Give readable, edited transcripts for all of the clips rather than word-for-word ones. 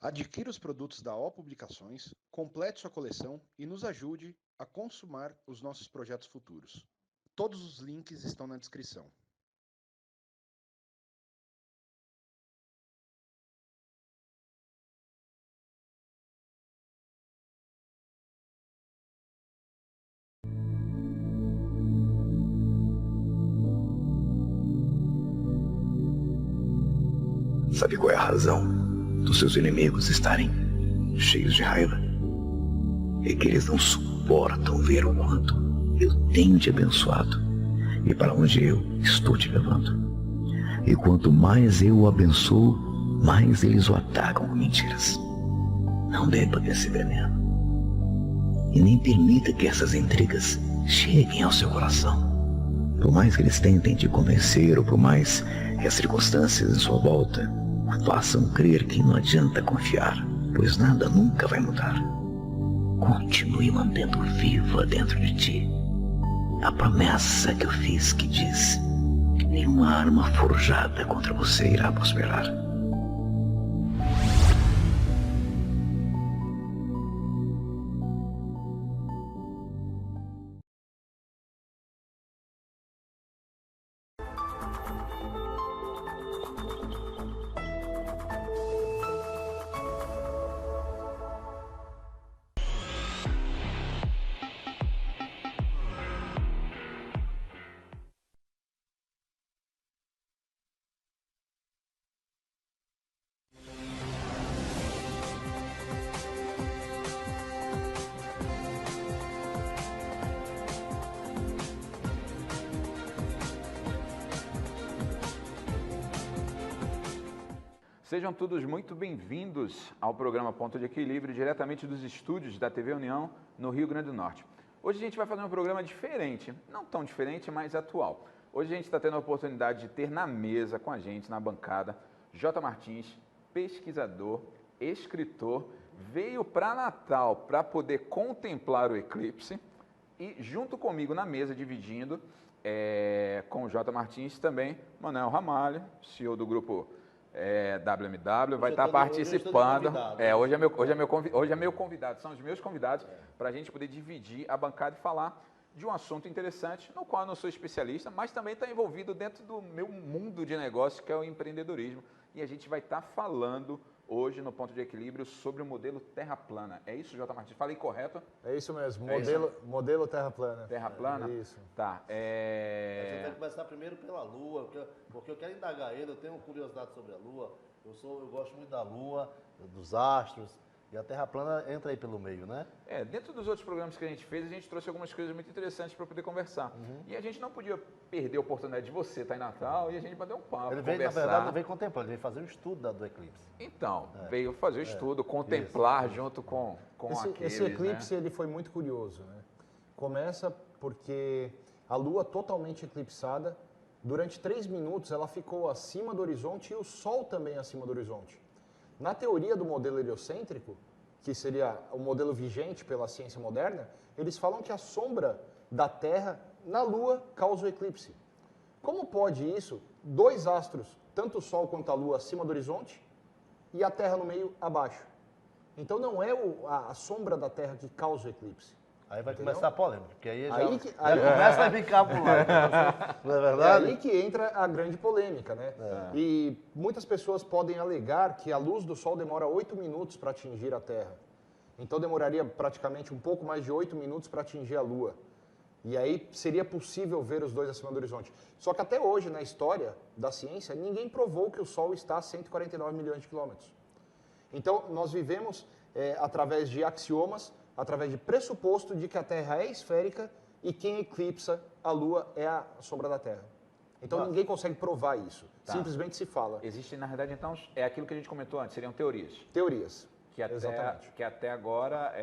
Adquira os produtos da O Publicações, complete sua coleção e nos ajude a consumar os nossos projetos futuros. Todos os links estão na descrição. Sabe qual é a razão dos seus inimigos estarem cheios de raiva? É que eles não suportam ver o quanto eu tenho te abençoado e para onde eu estou te levando. E quanto mais eu o abençoo, mais eles o atacam com mentiras. Não beba desse veneno. E nem permita que essas intrigas cheguem ao seu coração. Por mais que eles tentem te convencer, ou por mais que as circunstâncias em sua volta façam crer que não adianta confiar, pois nada nunca vai mudar. Continue mantendo viva dentro de ti a promessa que eu fiz, que diz que nenhuma arma forjada contra você irá prosperar. Sejam todos muito bem-vindos ao programa Ponto de Equilíbrio, diretamente dos estúdios da TV União, no Rio Grande do Norte. Hoje a gente vai fazer um programa diferente, não tão diferente, mas atual. Hoje a gente está tendo a oportunidade de ter na mesa com a gente, na bancada, J. Martins, pesquisador, escritor, veio para Natal para poder contemplar o eclipse e junto comigo na mesa, dividindo com o J. Martins também, Manuel Ramalho, CEO do grupo WMW, vai estar participando. Hoje é meu convidado, são os meus convidados, para a gente poder dividir a bancada e falar de um assunto interessante, no qual eu não sou especialista, mas também está envolvido dentro do meu mundo de negócio, que é o empreendedorismo. E a gente vai estar falando hoje no Ponto de Equilíbrio sobre o modelo Terra Plana. É isso, J. Martins? Falei correto? É isso mesmo, modelo Terra Plana. Terra Plana? Isso. Tá. Eu quero começar primeiro pela Lua, porque eu quero indagar ele, eu tenho curiosidade sobre a Lua, eu gosto muito da Lua, dos astros, e a Terra Plana entra aí pelo meio, né? Dentro dos outros programas que a gente fez, a gente trouxe algumas coisas muito interessantes para poder conversar. E a gente não podia perder a oportunidade de você estar em Natal e a gente bater um papo, Ele veio, conversar. na verdade, não veio contemplar, ele veio fazer um estudo do eclipse. Então, veio fazer o estudo, contemplar isso. junto com aqueles, Esse eclipse, né? ele foi muito curioso, né? Começa porque a Lua totalmente eclipsada, durante 3 minutos ela ficou acima do horizonte e o Sol também acima do horizonte. Na teoria do modelo heliocêntrico, que seria o modelo vigente pela ciência moderna, eles falam que a sombra da Terra na Lua causa o eclipse. Como pode isso? 2 astros, tanto o Sol quanto a Lua, acima do horizonte e a Terra no meio, abaixo. Então não é a sombra da Terra que causa o eclipse. Aí vai Entendeu? começar a polêmica, porque aí Aí começa a ficar por lá. Não é É verdade? aí que entra a grande polêmica, né? E muitas pessoas podem alegar que a luz do Sol demora 8 minutos para atingir a Terra. Então demoraria praticamente um pouco mais de 8 minutos para atingir a Lua. E aí seria possível ver os dois acima do horizonte. Só que até hoje, na história da ciência, ninguém provou que o Sol está a 149 milhões de quilômetros. Então nós vivemos através de axiomas, através de pressuposto de que a Terra é esférica e quem eclipsa a Lua é a sombra da Terra. Então ninguém consegue provar isso, simplesmente se fala. Existe, na verdade, então, é aquilo que a gente comentou antes, seriam teorias. Teorias, Que até, exatamente. que até agora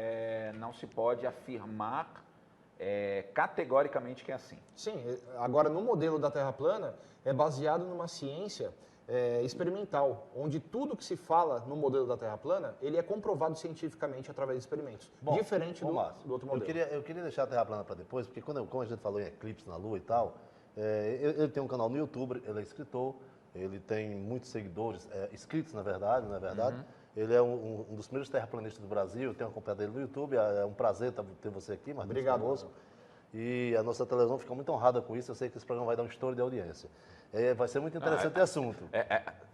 não se pode afirmar categoricamente que é assim. Sim, agora no modelo da Terra plana é baseado numa ciência experimental, onde tudo que se fala no modelo da Terra plana, ele é comprovado cientificamente através de experimentos, Bom, diferente do Márcio, outro modelo. Eu queria deixar a Terra plana para depois, porque como a gente falou em eclipse na Lua e tal, ele tem um canal no YouTube, ele é escritor, ele tem muitos seguidores, inscritos na verdade, não é verdade? Ele é um dos primeiros terraplanistas do Brasil, eu tenho acompanhado ele no YouTube, é um prazer ter você aqui, Martins, Obrigado, conosco. E a nossa televisão fica muito honrada com isso, eu sei que esse programa vai dar um estouro de audiência. Vai ser muito interessante o assunto.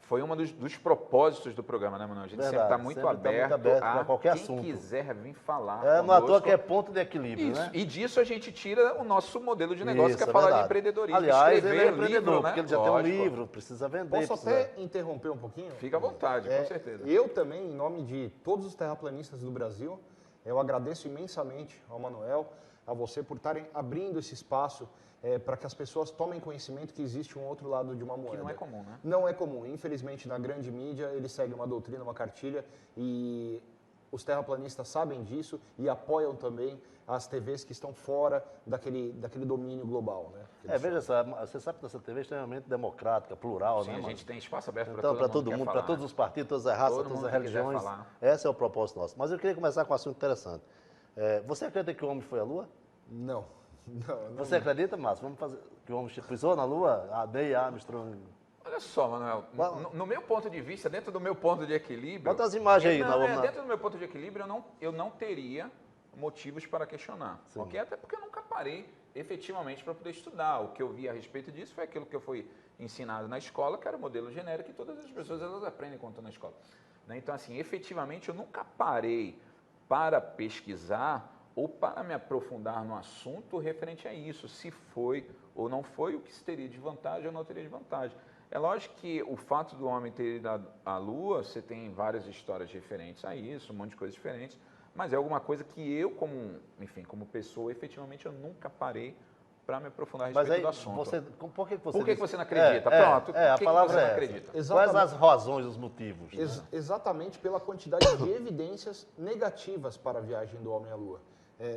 Foi um dos propósitos do programa, né, Manuel? A gente sempre está muito aberto para qualquer quem assunto. quiser vir falar Não à toa conosco. que é ponto de equilíbrio, Isso. né? E disso a gente tira o nosso modelo de negócio, que é Isso, falar de verdade. empreendedorismo. Aliás, escrever ele é empreendedor, livro, né? porque ele já tem um livro, precisa vender. Posso até interromper um pouquinho? Fica à vontade, com certeza. Eu também, em nome de todos os terraplanistas do Brasil, eu agradeço imensamente ao Manuel, a você, por estarem abrindo esse espaço para que as pessoas tomem conhecimento que existe um outro lado de uma moeda. Que não é comum, né? Não é comum. Infelizmente, na grande mídia, eles seguem uma doutrina, uma cartilha, e os terraplanistas sabem disso e apoiam também as TVs que estão fora daquele domínio global, né? Veja só, você sabe que essa TV é extremamente democrática, plural, Sim, né? a gente tem espaço aberto Então, para todo mundo, mundo, para todos os partidos, todas as raças, Todo todas mundo as que quiser religiões. falar. Esse é o propósito nosso. Mas eu queria começar com um assunto interessante. Você acredita que o homem foi à Lua? Não. Você acredita, Márcio? Vamos fazer que o homem pisou na Lua? A Neil Armstrong. Olha só, Manuel, no meu ponto de vista, dentro do meu ponto de equilíbrio... Bota as imagens aí. Dentro do meu ponto de equilíbrio, eu não teria motivos para questionar. Okay? Até porque eu nunca parei efetivamente para poder estudar. O que eu vi a respeito disso foi aquilo que eu fui ensinado na escola, que era o modelo genérico, e todas as pessoas elas aprendem quando estão na escola. Né? Então, assim, efetivamente, eu nunca parei para pesquisar ou para me aprofundar no assunto referente a isso, se foi ou não foi, o que se teria de vantagem ou não teria de vantagem. É lógico que o fato do homem ter ido à Lua, você tem várias histórias referentes a isso, um monte de coisas diferentes, mas é alguma coisa que eu, como pessoa, efetivamente eu nunca parei para me aprofundar a respeito do assunto. Por que você não acredita? Pronto, a palavra você é não acredita? Quais as razões, os motivos? Exatamente pela quantidade de evidências negativas para a viagem do homem à Lua.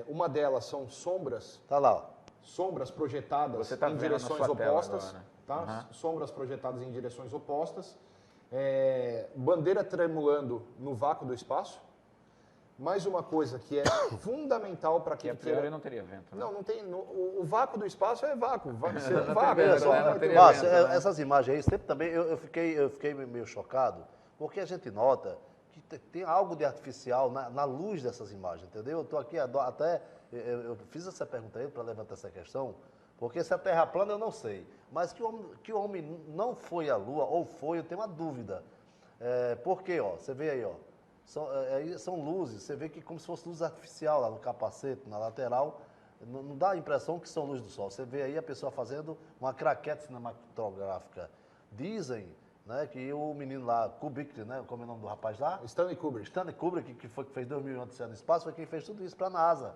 Uma delas são sombras. Tá lá, ó. Sombras projetadas Você tá em vendo na direções sua tela opostas. agora, né? Tá? Sombras projetadas em direções opostas. Bandeira tremulando no vácuo do espaço. Mais uma coisa que é fundamental para quem queira... não teria vento. Né? Não tem. O vácuo do espaço é vácuo. Vai ser um vácuo. Márcio, essas imagens aí, sempre também, eu fiquei meio chocado, porque a gente nota que tem algo de artificial na luz dessas imagens, entendeu? Eu estou aqui até, eu fiz essa pergunta aí para levantar essa questão, porque se a Terra plana eu não sei, mas que o homem não foi à Lua, ou foi, eu tenho uma dúvida. Porque, ó, você vê aí, ó, são luzes, você vê que como se fosse luz artificial lá no capacete, na lateral, não dá a impressão que são luz do sol. Você vê aí a pessoa fazendo uma craquete cinematográfica. Dizem, né, que o menino lá, Kubrick, né, como é o nome do rapaz lá? Stanley Kubrick. Stanley Kubrick, que fez 2001 Odisseia no Espaço, foi quem fez tudo isso para a NASA.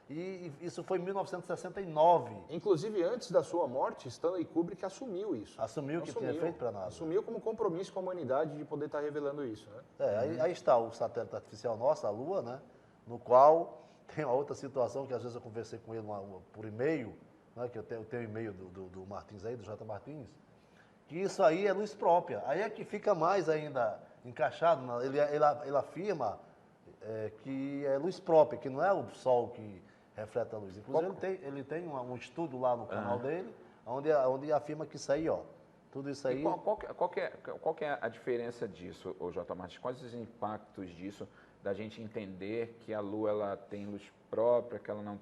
E isso foi em 1969. Inclusive, antes da sua morte, Stanley Kubrick assumiu isso. Assumiu que tinha feito para a NASA. Assumiu como compromisso com a humanidade de poder estar revelando isso. Né? Aí está o satélite artificial nosso, a Lua, né, no qual tem uma outra situação que às vezes eu conversei com ele por e-mail, né, que eu tenho o e-mail do Martins aí, do J. Martins, que isso aí é luz própria. Aí é que fica mais ainda encaixado, ele afirma que é luz própria, que não é o Sol que reflete a luz. Inclusive, ele tem um estudo lá no canal dele, onde afirma que isso aí, ó, tudo isso aí... Qual que é a diferença disso, J. Martins? Quais os impactos disso, da gente entender que a Lua ela tem luz própria, que ela não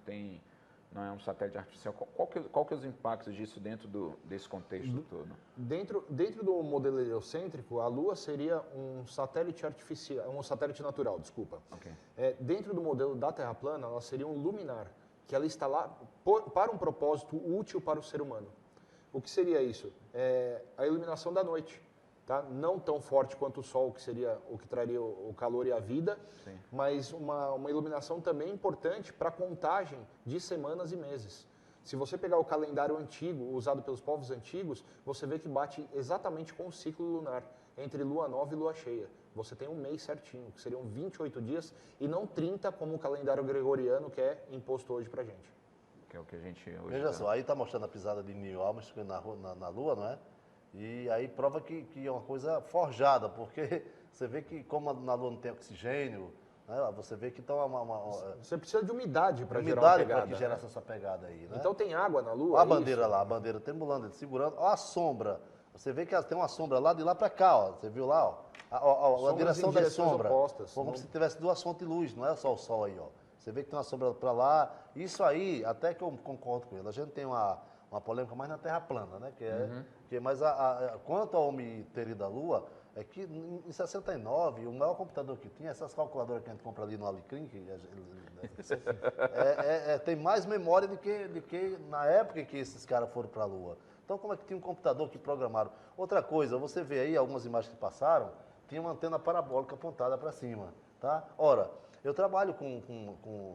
é um satélite artificial? Qual que é os impactos disso dentro desse contexto todo? Dentro do modelo heliocêntrico, a Lua seria um satélite artificial, um satélite natural, desculpa. Okay. Dentro do modelo da Terra plana, ela seria um luminar, que ela está lá para um propósito útil para o ser humano. O que seria isso? A iluminação da noite. Tá? Não tão forte quanto o Sol, que seria o que traria o calor e a vida, sim, mas uma iluminação também importante para a contagem de semanas e meses. Se você pegar o calendário antigo, usado pelos povos antigos, você vê que bate exatamente com o ciclo lunar, entre lua nova e lua cheia. Você tem um mês certinho, que seriam 28 dias, e não 30, como o calendário gregoriano que é imposto hoje para a gente. que é o que a gente hoje Veja tá. só, aí está mostrando a pisada de Neil Armstrong na Lua, não é? E aí prova que é uma coisa forjada, porque você vê que como na Lua não tem oxigênio, né? Você vê que está Você precisa de umidade para gerar uma umidade pegada. para que gerasse essa pegada aí, né? Então tem água na Lua? Olha a é bandeira isso? lá, a bandeira tremulando, ele segurando. Olha a sombra. Você vê que tem uma sombra lá de lá para cá, ó. Você viu lá, ó? A Sombras direção em das direções sombras. opostas, Como não- se tivesse duas fontes de luz, não é só o sol aí, ó. Você vê que tem uma sombra para lá. Isso aí, até que eu concordo com ele. A gente tem uma polêmica mais na Terra plana, né? Mas quanto ao homem da Lua, é que em 69, o maior computador que tinha, essas calculadoras que a gente compra ali no Alecrim, tem mais memória do que na época em que esses caras foram para a Lua. Então, como é que tinha um computador que programaram? Outra coisa, você vê aí algumas imagens que passaram, tinha uma antena parabólica apontada para cima, tá? Ora, eu trabalho com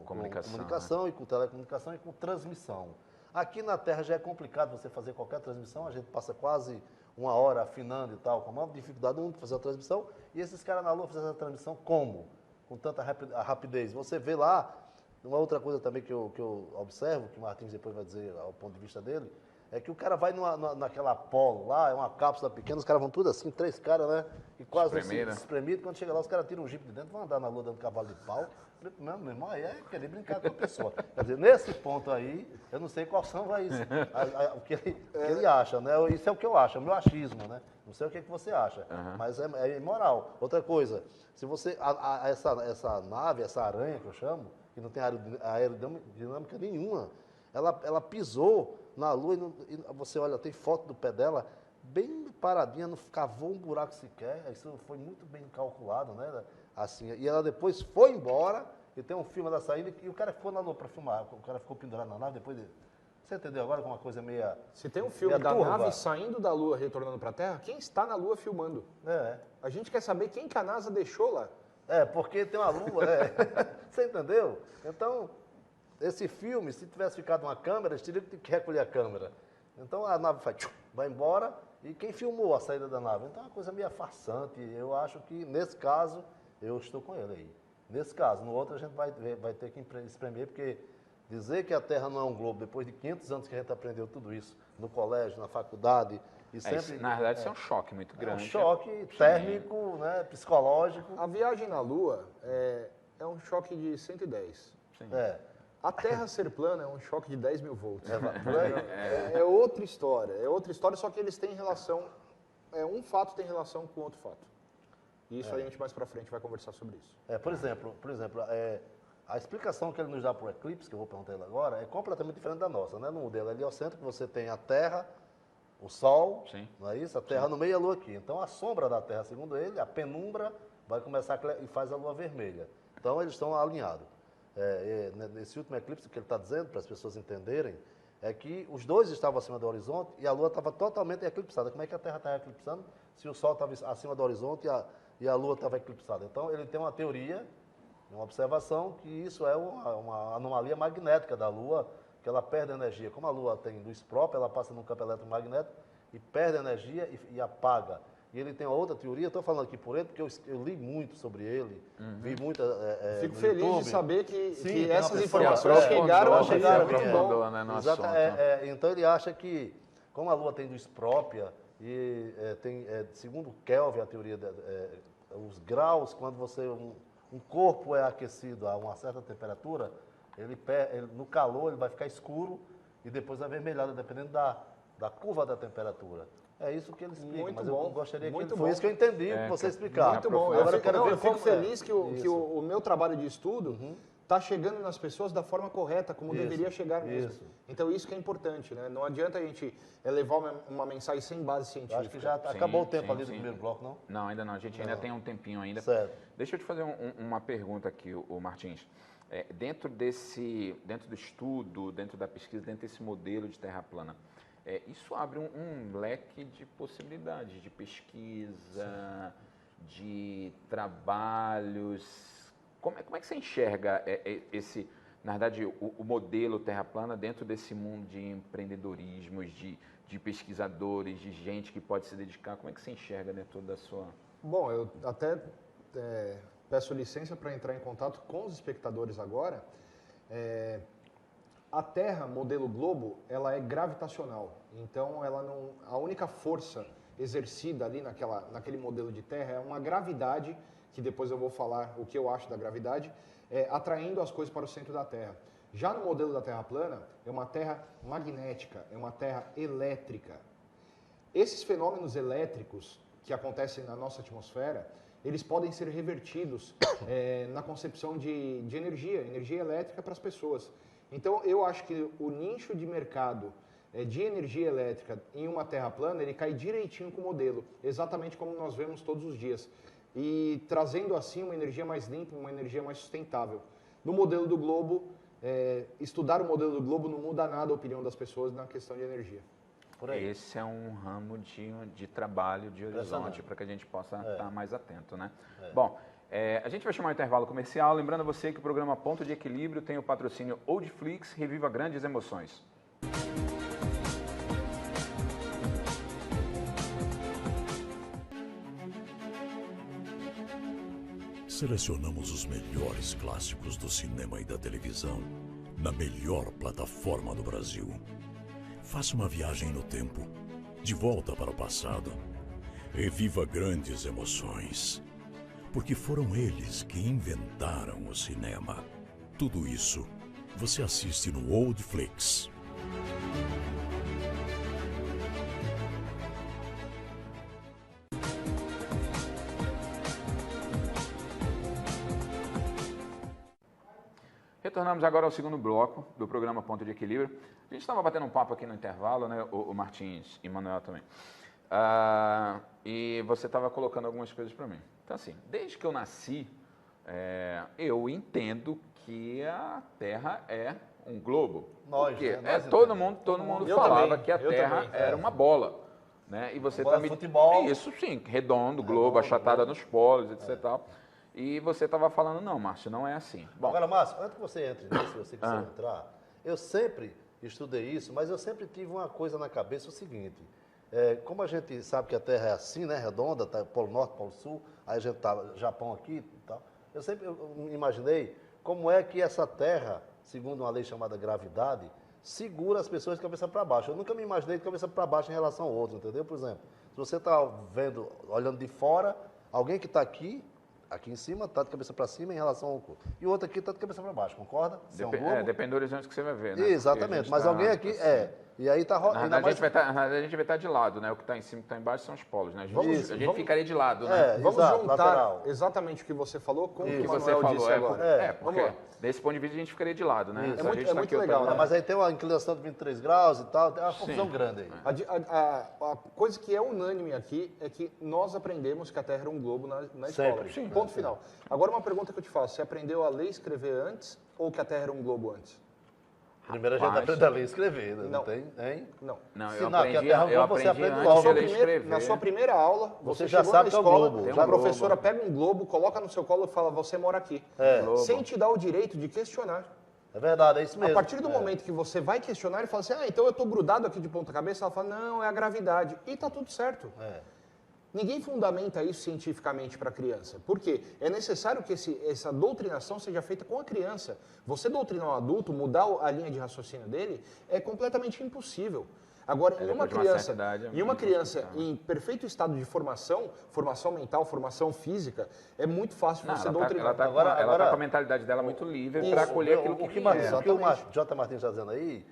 comunicação e com telecomunicação e com transmissão. Aqui na Terra já é complicado você fazer qualquer transmissão, a gente passa quase uma hora afinando e tal, com a maior dificuldade do mundo de fazer a transmissão, e esses caras na Lua fazem essa transmissão como? Com tanta rapidez. Você vê lá, uma outra coisa também que eu observo, que o Martins depois vai dizer ao ponto de vista dele, é que o cara vai naquela Apollo lá, é uma cápsula pequena, os caras vão tudo assim, 3 caras, né? E quase espremido. Quando chega lá, os caras tiram um jipe de dentro, vão andar na Lua dando cavalo de pau. Meu irmão, aí é querer brincar com a pessoa. Quer dizer, nesse ponto aí, eu não sei qual são o que ele acha, né? Isso é o que eu acho, é o meu achismo, né? Não sei o que você acha, mas é imoral. Outra coisa, se você, essa nave, essa aranha que eu chamo, que não tem aerodinâmica nenhuma, ela pisou na Lua e você olha, tem foto do pé dela, bem paradinha, não cavou um buraco sequer. Isso foi muito bem calculado, né? Assim, e ela depois foi embora, e tem um filme da saída, e o cara ficou na Lua para filmar, o cara ficou pendurado na nave depois de... Você entendeu agora como uma coisa meia... Se tem um filme meia da turva. nave saindo da Lua, retornando para a Terra, quem está na Lua filmando? A gente quer saber quem que a NASA deixou lá. Porque tem uma Lua, Você entendeu? Então, esse filme, se tivesse ficado uma câmera, eles teriam que recolher a câmera. Então a nave vai embora, e quem filmou a saída da nave? Então é uma coisa meio farsante. Eu acho que, nesse caso, eu estou com ele aí. Nesse caso, no outro a gente vai ter que espremer, porque dizer que a Terra não é um globo, depois de 500 anos que a gente aprendeu tudo isso, no colégio, na faculdade, e sempre... Na verdade, isso é um choque muito grande. É um choque térmico, né, psicológico. A viagem na Lua é um choque de 110. Sim. A Terra ser plana é um choque de 10 mil volts. É outra história. É outra história, só que eles têm relação... um fato tem relação com outro fato. E isso a gente mais pra frente vai conversar sobre isso. Por exemplo, a explicação que ele nos dá para o eclipse, que eu vou perguntar ele agora, é completamente diferente da nossa, né? No modelo heliocêntrico, você tem a Terra, o Sol, Sim. não é isso? A Terra no meio e a Lua aqui. Então, a sombra da Terra, segundo ele, a penumbra, vai começar e faz a Lua vermelha. Então, eles estão alinhados. Nesse último eclipse, o que ele está dizendo, para as pessoas entenderem, é que os dois estavam acima do horizonte e a Lua estava totalmente eclipsada. Como é que a Terra está eclipsando se o Sol estava acima do horizonte e a Lua estava eclipsada? Então, ele tem uma teoria, uma observação, que isso é uma anomalia magnética da Lua, que ela perde energia. Como a Lua tem luz própria, ela passa num campo eletromagnético e perde energia e apaga. E ele tem uma outra teoria, estou falando aqui por ele, porque eu li muito sobre ele, vi muita... Fico no feliz YouTube. de saber Sim, que tem uma essas pessoa- informações chegaram a chegaram você. bem, aprofundou, né, no assunto. Então ele acha que, como a Lua tem luz própria, e segundo Kelvin, a teoria, os graus, quando um corpo é aquecido a uma certa temperatura, no calor ele vai ficar escuro e depois avermelhado, dependendo da curva da temperatura. É isso que ele explica, Muito mas bom, eu gostaria muito que bom. Foi isso que eu entendi que você explicar. Muito bom. Agora Eu fico como é. feliz que o meu trabalho de estudo está chegando nas pessoas da forma correta, como Isso, deveria chegar mesmo. isso. Então isso que é importante, né? Não adianta a gente levar uma mensagem sem base científica. Eu acho que já acabou o tempo ali do primeiro bloco, não? Não, ainda não. A gente ainda tem um tempinho ainda. Certo. Deixa eu te fazer uma pergunta aqui, o Martins. Dentro do estudo, dentro da pesquisa, dentro desse modelo de terra plana, isso abre um leque de possibilidades de pesquisa, de trabalhos. Como é que você enxerga na verdade, o modelo terra plana dentro desse mundo de empreendedorismo, de pesquisadores, de gente que pode se dedicar? Como é que você enxerga dentro da sua... Bom, eu até peço licença para entrar em contato com os espectadores agora. A Terra, modelo globo, ela é gravitacional. Então, a única força exercida ali naquele modelo de Terra é uma gravidade, que depois eu vou falar o que eu acho da gravidade, atraindo as coisas para o centro da Terra. Já no modelo da Terra plana, é uma Terra magnética, é uma Terra elétrica. Esses fenômenos elétricos que acontecem na nossa atmosfera, eles podem ser revertidos na concepção de energia elétrica para as pessoas. Então, eu acho que o nicho de mercado de energia elétrica em uma Terra plana, ele cai direitinho com o modelo, exatamente como nós vemos todos os dias. E trazendo assim uma energia mais limpa, uma energia mais sustentável. No modelo do globo, estudar o modelo do globo não muda nada a opinião das pessoas na questão de energia. Esse é um ramo de trabalho, de horizonte, para que a gente possa estar mais atento, né? Bom, a gente vai chamar um intervalo comercial, lembrando a você que o programa Ponto de Equilíbrio tem o patrocínio Oldflix, reviva grandes emoções. Selecionamos os melhores clássicos do cinema e da televisão na melhor plataforma do Brasil. Faça uma viagem no tempo, de volta para o passado. Reviva grandes emoções, porque foram eles que inventaram o cinema. Tudo isso você assiste no Oldflix. Retornamos agora ao segundo bloco do programa Ponto de Equilíbrio. A gente estava batendo um papo aqui no intervalo, né? O Martins e o Manuel também. E você estava colocando algumas coisas para mim. Então, assim, desde que eu nasci, eu entendo que a Terra é um globo. Nós, porque né? Nós todo mundo falava também, que a Terra também, era uma bola. Né? E você bola de futebol. Isso sim, redondo, globo, achatada nos polos, etc. Tal. E você estava falando, não, Márcio, não é assim. Bom, Agora, Márcio, antes que você entre nisso, se você quiser entrar, eu sempre estudei isso, mas eu sempre tive uma coisa na cabeça, o seguinte, como a gente sabe que a Terra é assim, né, redonda, tá, Polo Norte, Polo Sul, aí a gente tá Japão aqui e tal, eu imaginei como é que essa Terra, segundo uma lei chamada gravidade, segura as pessoas de cabeça para baixo. Eu nunca me imaginei de cabeça para baixo em relação ao outro, entendeu? Por exemplo, se você está vendo, olhando de fora, alguém que está aqui em cima está de cabeça para cima em relação ao corpo. E o outro aqui está de cabeça para baixo, concorda? Depende do horizonte que você vai ver, né? Exatamente, mas alguém aqui E aí está a gente vai estar de lado, né? O que está em cima e o que está embaixo são os polos, né? A gente ficaria de lado, né? Vamos exato, juntar lateral. exatamente o que você falou com o que O que o você Manuel falou, disse agora. porque desse ponto de vista a gente ficaria de lado, né? Isso. Se a gente tá muito aqui, eu tô legal, de lado. Mas aí tem uma inclinação de 23 graus e tal, tem uma confusão grande aí. A coisa que é unânime aqui é que nós aprendemos que a Terra era um globo na escola. Sempre. Sim. Ponto final. Agora uma pergunta que eu te faço, você aprendeu a ler e escrever antes ou que a Terra era um globo antes? Primeiro a gente aprende a ler e escrever, né? Não. Tem, hein? Não. Não, Se eu não, que a aprendi, Terra é um eu globo, você aprendi aprende antes de logo. ler e escrever. Na sua primeira aula, Você você já chegou sabe na que é o escola, globo. Tem um a globo, professora né? pega um globo, coloca no seu colo e fala, você mora aqui. Globo. Sem te dar o direito de questionar. É verdade, é isso mesmo. A partir do momento que você vai questionar e fala assim, então eu estou grudado aqui de ponta cabeça, ela fala, não, é a gravidade. E está tudo certo. Ninguém fundamenta isso cientificamente para a criança. Por quê? É necessário que essa doutrinação seja feita com a criança. Você doutrinar um adulto, mudar a linha de raciocínio dele, é completamente impossível. Agora, em uma criança em perfeito estado de formação mental, formação física, é muito fácil você doutrinar. Ela está com a mentalidade dela muito livre para acolher aquilo que quer. O que o J. Martins está dizendo aí,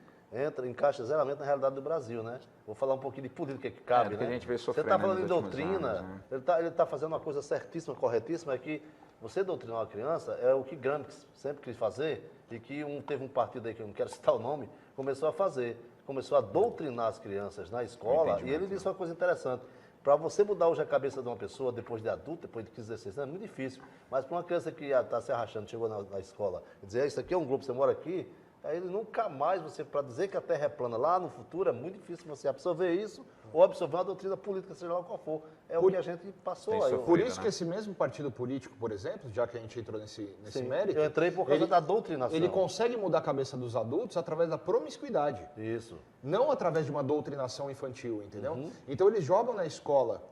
encaixa zeramente na realidade do Brasil, né? Vou falar um pouquinho de política que cabe, porque né? a gente vê Você sofrendo está falando nos em últimos doutrina, anos, né? ele está fazendo uma coisa certíssima, corretíssima, é que você doutrinar uma criança é o que Gramsci sempre quis fazer e que teve um partido aí, que eu não quero citar o nome, começou a fazer. Começou a doutrinar as crianças na escola e ele disse uma coisa interessante. Para você mudar hoje a cabeça de uma pessoa depois de adulto, depois de 15, 16 anos, é muito difícil. Mas para uma criança que está se arrastando, chegou na escola e dizer, isso aqui é um globo, você mora aqui, aí ele nunca mais, para dizer que a Terra é plana lá no futuro, é muito difícil você absorver isso ou absorver uma doutrina política, seja lá qual for. É o que a gente passou aí. Por isso que esse mesmo partido político, por exemplo, já que a gente entrou nesse mérito... Eu entrei por causa da doutrinação. Ele consegue mudar a cabeça dos adultos através da promiscuidade. Isso. Não através de uma doutrinação infantil, entendeu? Então eles jogam na escola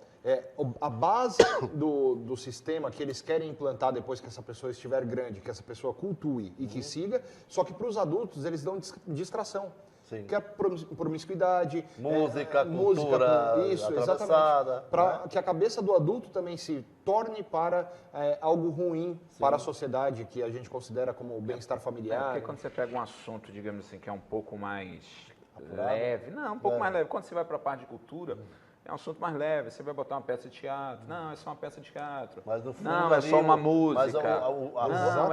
A base do sistema que eles querem implantar depois que essa pessoa estiver grande, que essa pessoa cultue e que siga, só que para os adultos eles dão distração. Sim. Que é promiscuidade, Música, cultura isso, atravessada, exatamente. Para que a cabeça do adulto também se torne para algo ruim para a sociedade, que a gente considera como o bem-estar familiar. Porque quando você pega um assunto, digamos assim, que é um pouco mais leve, não, um pouco mais leve. Quando você vai para a parte de cultura, é um assunto mais leve. Você vai botar uma peça de teatro. Não, é só uma peça de teatro. Mas no fundo, não, é só uma música. Não,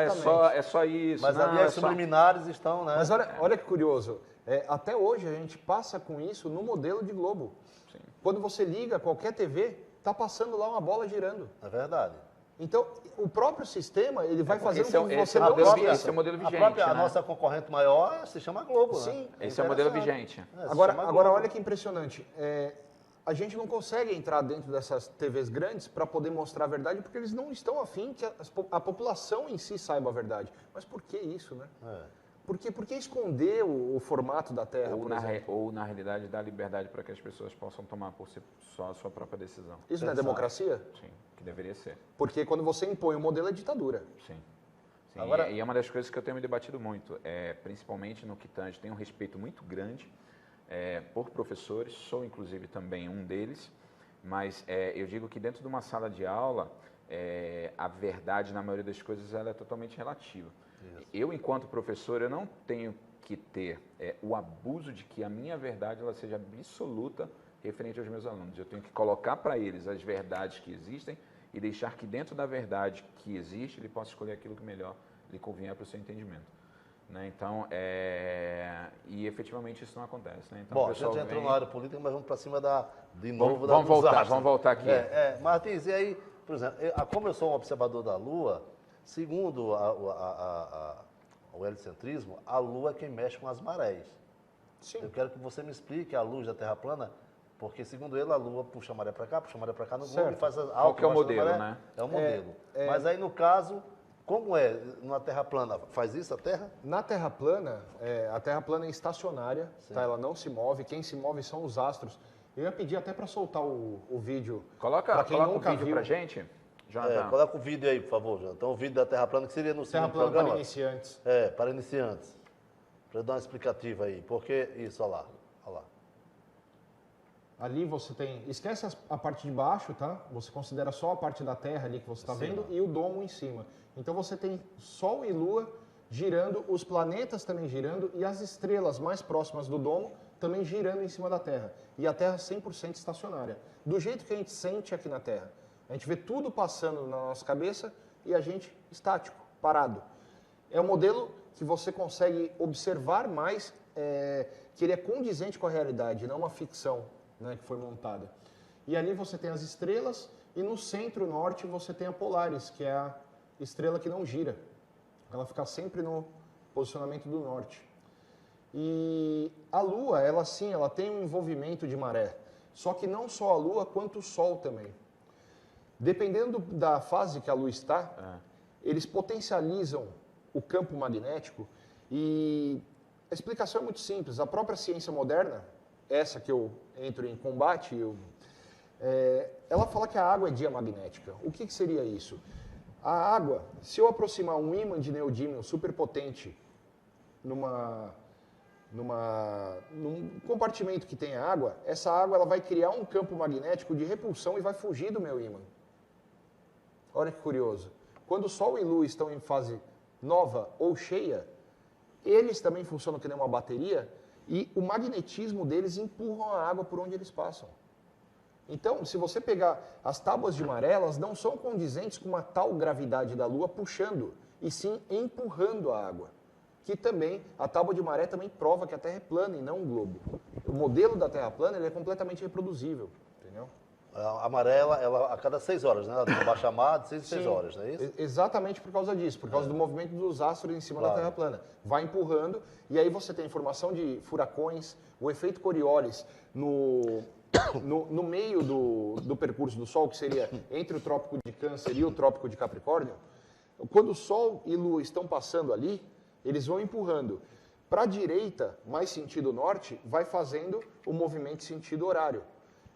é só isso. Mas não, ali as subliminares estão, né? Mas olha que curioso. Até hoje a gente passa com isso no modelo de Globo. Sim. Quando você liga qualquer TV, tá passando lá uma bola girando. É verdade. Então, o próprio sistema, ele vai fazer com que esse você não esqueça. Esse é o modelo vigente, A nossa concorrente maior se chama Globo, Sim. né? Esse é o modelo vigente. Agora olha que impressionante. A gente não consegue entrar dentro dessas TVs grandes para poder mostrar a verdade, porque eles não estão afim que a população em si saiba a verdade. Mas por que isso, né? Por que esconder o formato da Terra, ou na realidade, dar liberdade para que as pessoas possam tomar por si só a sua própria decisão. Isso não é democracia? Sim, que deveria ser. Porque quando você impõe o modelo é ditadura. Sim. Agora... E é uma das coisas que eu tenho me debatido muito, principalmente no que tange, tenho um respeito muito grande por professores, sou inclusive também um deles, mas eu digo que dentro de uma sala de aula, a verdade na maioria das coisas ela é totalmente relativa. Isso. Eu, enquanto professor, eu não tenho que ter o abuso de que a minha verdade ela seja absoluta referente aos meus alunos. Eu tenho que colocar para eles as verdades que existem e deixar que dentro da verdade que existe, ele possa escolher aquilo que melhor lhe convier para o seu entendimento. Né? Então, e efetivamente isso não acontece. Né? Então, bom, a gente já entrou na área política, mas vamos para cima vamos voltar aqui. Martins, e aí, por exemplo, como eu sou um observador da Lua, segundo o helicentrismo, a Lua é quem mexe com as marés. Sim. Eu quero que você me explique a luz da Terra plana, porque segundo ele a Lua puxa a maré para cá, puxa a maré para cá no globo e faz algo. Qual que é o modelo, né? É o modelo. Mas aí no caso, como é numa Terra plana? Faz isso a Terra? Na Terra plana, a Terra plana é estacionária, tá? Ela não se move, quem se move são os astros. Eu ia pedir até para soltar o vídeo. Coloca o vídeo para gente. Coloca o vídeo aí, por favor, Jonathan. Então, o vídeo da Terra plana, que seria no segundo programa. Terra plana para iniciantes. Para iniciantes. Para dar uma explicativa aí. Porque isso, olha lá. Ali você tem... Esquece a parte de baixo, tá? Você considera só a parte da Terra ali que você está vendo e o domo em cima. Então, você tem Sol e Lua girando, os planetas também girando e as estrelas mais próximas do domo também girando em cima da Terra. E a Terra 100% estacionária. Do jeito que a gente sente aqui na Terra. A gente vê tudo passando na nossa cabeça e a gente estático, parado. É um modelo que você consegue observar mais, que ele é condizente com a realidade, não uma ficção, né, que foi montada. E ali você tem as estrelas e no centro-norte você tem a Polaris, que é a estrela que não gira. Ela fica sempre no posicionamento do norte. E a Lua, ela tem um envolvimento de maré. Só que não só a Lua, quanto o Sol também. Dependendo da fase que a Lua está, eles potencializam o campo magnético e a explicação é muito simples. A própria ciência moderna, essa que eu entro em combate, ela fala que a água é diamagnética. O que seria isso? A água, se eu aproximar um ímã de neodímio superpotente num compartimento que tem água, essa água ela vai criar um campo magnético de repulsão e vai fugir do meu ímã. Olha que curioso. Quando o Sol e Lua estão em fase nova ou cheia, eles também funcionam que nem uma bateria e o magnetismo deles empurram a água por onde eles passam. Então, se você pegar as tábuas de maré, elas não são condizentes com uma tal gravidade da Lua puxando, e sim empurrando a água. Que também, a tábua de maré também prova que a Terra é plana e não um globo. O modelo da Terra plana ele é completamente reproduzível, entendeu? A maré, ela a cada 6 horas, né? Ela tem baixa mar de 6 em 6 horas, não é isso? Exatamente por causa disso, por causa do movimento dos astros em cima da Terra plana. Vai empurrando, e aí você tem formação de furacões, o efeito Coriolis no meio do percurso do Sol, que seria entre o Trópico de Câncer e o Trópico de Capricórnio. Quando o Sol e Lua estão passando ali, eles vão empurrando. Para a direita, mais sentido norte, vai fazendo o movimento sentido horário.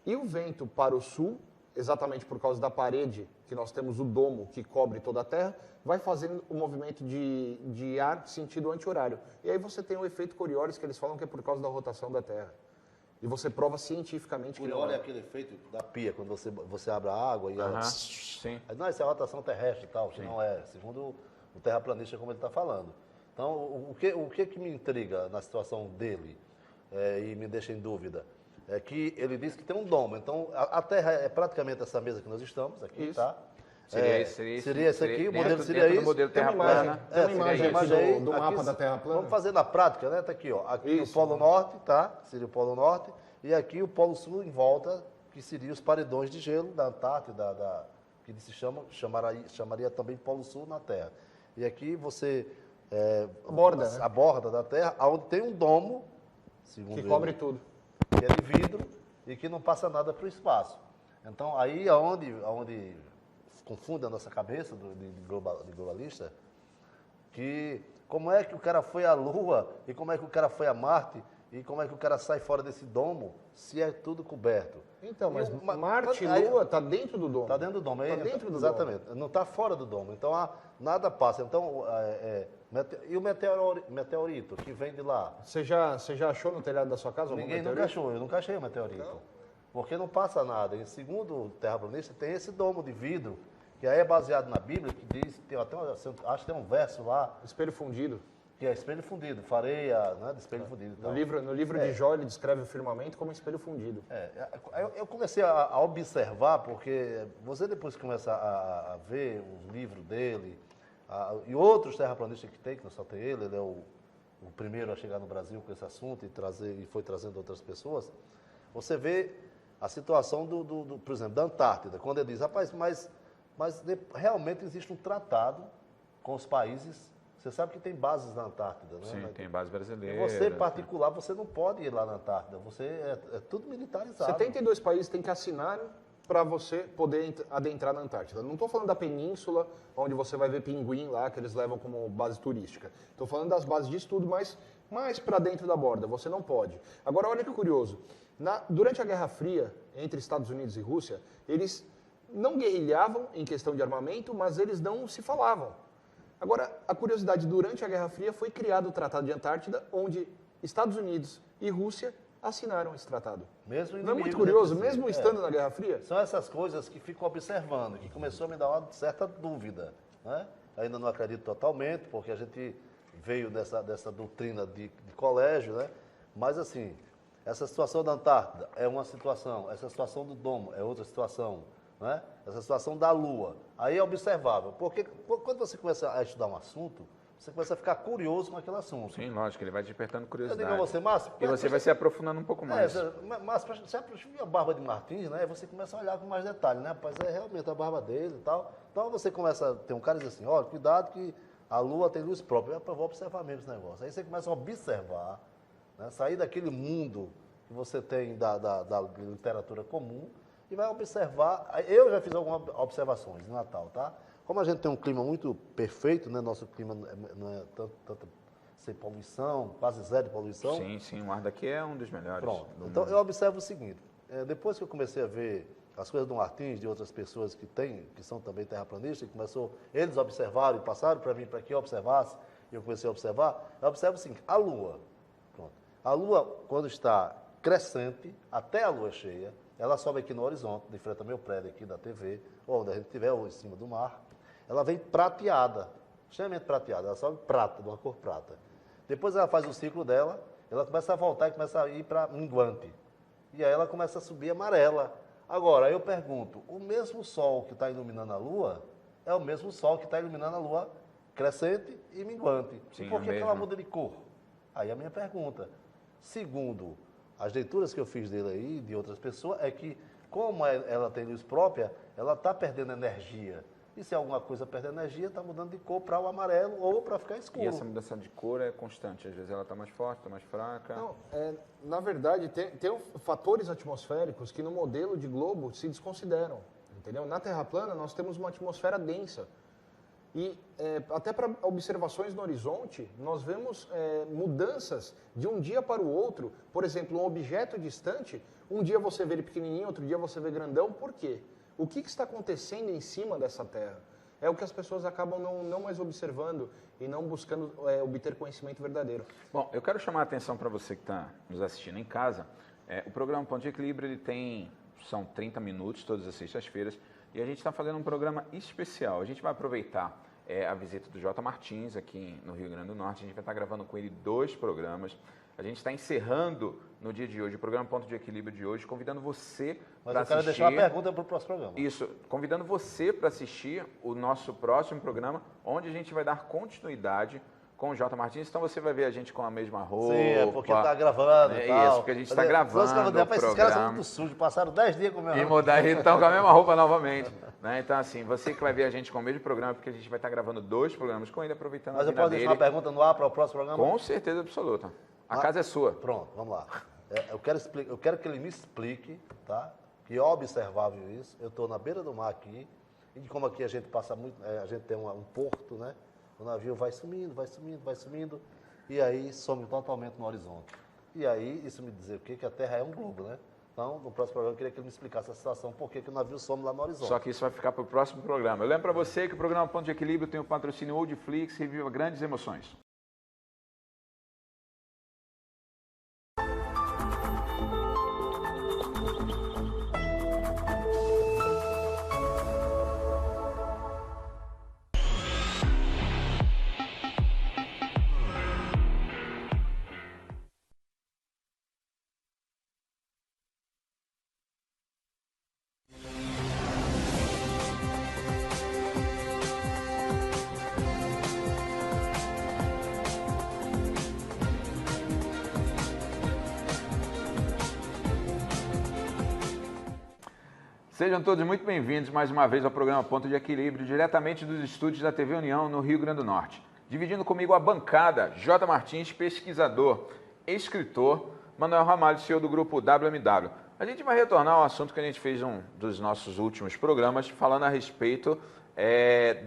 E o vento para o sul exatamente por causa da parede, que nós temos o domo que cobre toda a Terra, vai fazendo o movimento de ar sentido anti-horário. E aí você tem o efeito Coriolis, que eles falam que é por causa da rotação da Terra. E você prova cientificamente que não Olha é. aquele efeito da pia, quando você abre a água e ela... Sim. Aí, não, isso é a rotação terrestre e tal, não é, segundo o terraplanista, como ele está falando. Então, o que me intriga na situação dele e me deixa em dúvida é que ele diz que tem um domo. Então, a Terra é praticamente essa mesa que nós estamos aqui, Isso. tá? Seria esse aqui, o modelo seria dentro isso. do modelo Tem uma Terra imagem, plana. tem uma seria imagem isso. aqui Aí, do mapa aqui, da Terra plana. Vamos fazer na prática, né? Tá aqui, ó. Aqui Isso. o Polo Norte, tá? Seria o Polo Norte. E aqui o Polo Sul em volta, que seriam os paredões de gelo da Antártida, que se chamaria também Polo Sul na Terra. E aqui você... A borda, da Terra, onde tem um domo, segundo que ele, cobre tudo. que é de vidro e que não passa nada para o espaço. Então, aí é onde confunde a nossa cabeça de globalista, que como é que o cara foi à Lua e como é que o cara foi a Marte e como é que o cara sai fora desse domo se é tudo coberto. Então, mas E Marte e aí- Lua está dentro do domo. Está dentro do domo. Tá aí- dentro do exatamente. Não está fora do domo. Então, nada passa. Então, e o meteorito que vem de lá? Você já achou no telhado da sua casa algum Ninguém nunca meteorito? achou. Eu nunca achei o meteorito. Porque não passa nada. E segundo o terraplanista, tem esse domo de vidro, que aí é baseado na Bíblia, que diz, acho que tem um verso lá, Espelho fundido. que é espelho fundido, fareia, né, de espelho fundido. e tal. No livro de Jó, ele descreve o firmamento como espelho fundido. Eu comecei a observar, porque você depois começa a ver os livros dele, e outros terraplanistas que tem, que não só tem ele é o primeiro a chegar no Brasil com esse assunto e foi trazendo outras pessoas, você vê a situação por exemplo, da Antártida, quando ele diz, rapaz, mas realmente existe um tratado com os países. Você sabe que tem bases na Antártida, né? Sim, tem base E brasileira. você, particular, você não pode ir lá na Antártida. Você é tudo militarizado. 72 países têm que assinar para você poder adentrar na Antártida. Não estou falando da península, onde você vai ver pinguim lá, que eles levam como base turística. Estou falando das bases de estudo, mas mais para dentro da borda. Você não pode. Agora, olha que curioso. Durante a Guerra Fria, entre Estados Unidos e Rússia, eles não guerrilhavam em questão de armamento, mas eles não se falavam. Agora, a curiosidade, durante a Guerra Fria foi criado o Tratado de Antártida, onde Estados Unidos e Rússia assinaram esse tratado. Mesmo Não é muito inimigos curioso, entre si. mesmo estando na Guerra Fria? São essas coisas que fico observando, que começou a me dar uma certa dúvida. Né? Ainda não acredito totalmente, porque a gente veio dessa doutrina de colégio, né? Mas assim, essa situação da Antártida é uma situação, essa situação do domo é outra situação. Né? Essa situação da Lua, aí é observável, porque quando você começa a estudar um assunto, você começa a ficar curioso com aquele assunto. Sim, lógico, ele vai despertando Eu curiosidade. digo a você, Márcio... E você vai se aprofundando um pouco mais. Márcio, você viu a barba de Martins, né? Você começa a olhar com mais detalhe, né? Rapaz, é realmente a barba dele e tal. Então você começa, tem um cara que diz assim, olha, cuidado que a Lua tem luz própria. Eu vou observar mesmo esse negócio. Aí você começa a observar, né? Sair daquele mundo que você tem da literatura comum, e vai observar. Eu já fiz algumas observações no Natal, tá? Como a gente tem um clima muito perfeito, né? Nosso clima não é tanto sem poluição, quase zero de poluição. Sim, o ar daqui é um dos melhores. Pronto. do Então mundo. eu observo o seguinte: depois que eu comecei a ver as coisas do Martins, de outras pessoas que são também terraplanistas, eles observaram e passaram para mim para que eu observasse, e eu comecei a observar, eu observo o seguinte: a Lua. Pronto. A Lua, quando está crescente, até a Lua cheia, ela sobe aqui no horizonte, de frente ao meu prédio aqui da TV, ou onde a gente estiver, ou em cima do mar. Ela vem prateada, extremamente prateada, ela sobe prata, de uma cor prata. Depois ela faz o ciclo dela, ela começa a voltar e começa a ir para minguante. E aí ela começa a subir amarela. Agora, eu pergunto, o mesmo sol que está iluminando a Lua é o mesmo sol que está iluminando a Lua crescente e minguante. Sim, e por que é ela mesmo. muda de cor? Aí a minha pergunta. Segundo as leituras que eu fiz dele aí, de outras pessoas, é que, como ela tem luz própria, ela está perdendo energia. E se alguma coisa perde energia, está mudando de cor para o amarelo ou para ficar escuro. E essa mudança de cor é constante. Às vezes ela está mais forte, está mais fraca. Não, na verdade, tem fatores atmosféricos que no modelo de globo se desconsideram. Entendeu? Na Terra plana, nós temos uma atmosfera densa. E até para observações no horizonte, nós vemos mudanças de um dia para o outro. Por exemplo, um objeto distante, um dia você vê ele pequenininho, outro dia você vê grandão. Por quê? O que está acontecendo em cima dessa terra? É o que as pessoas acabam não mais observando e não buscando obter conhecimento verdadeiro. Bom, eu quero chamar a atenção para você que está nos assistindo em casa. O programa Ponto de Equilíbrio, são 30 minutos todas as sextas-feiras, e a gente está fazendo um programa especial. A gente vai aproveitar a visita do J. Martins aqui no Rio Grande do Norte. A gente vai estar gravando com ele 2 programas. A gente está encerrando no dia de hoje o programa Ponto de Equilíbrio de hoje, convidando você para assistir. Mas eu quero deixar uma pergunta para o próximo programa. Isso, convidando você para assistir o nosso próximo programa, onde a gente vai dar continuidade com o J. Martins. Então você vai ver a gente com a mesma roupa. Sim, é porque está gravando e tal. Isso, porque a gente está gravando o esses caras são muito sujos, passaram 10 dias com o meu e mudar e estão com a mesma roupa novamente. Né? Então, assim, você que vai ver a gente com o mesmo programa, porque a gente vai estar gravando 2 programas com ele, aproveitando Mas a eu posso deixar uma pergunta no ar para o próximo programa? Com certeza absoluta. A casa é sua. Pronto, vamos lá. Eu quero que ele me explique, tá? Que é observável isso. Eu estou na beira do mar aqui, e como aqui a gente passa muito, a gente tem um porto, né? O navio vai sumindo, vai sumindo, vai sumindo, e aí some totalmente no horizonte. E aí, isso me dizer o quê? Que a Terra é um globo, né? Então, no próximo programa, eu queria que ele me explicasse a situação, por que o navio some lá no horizonte. Só que isso vai ficar para o próximo programa. Eu lembro para você que o programa Ponto de Equilíbrio tem o patrocínio Oldflix, reviva grandes emoções. Sejam todos muito bem-vindos mais uma vez ao programa Ponto de Equilíbrio, diretamente dos estúdios da TV União, no Rio Grande do Norte. Dividindo comigo a bancada, J. Martins, pesquisador, escritor, Manuel Ramalho, CEO do grupo WMW. A gente vai retornar ao assunto que a gente fez um dos nossos últimos programas, falando a respeito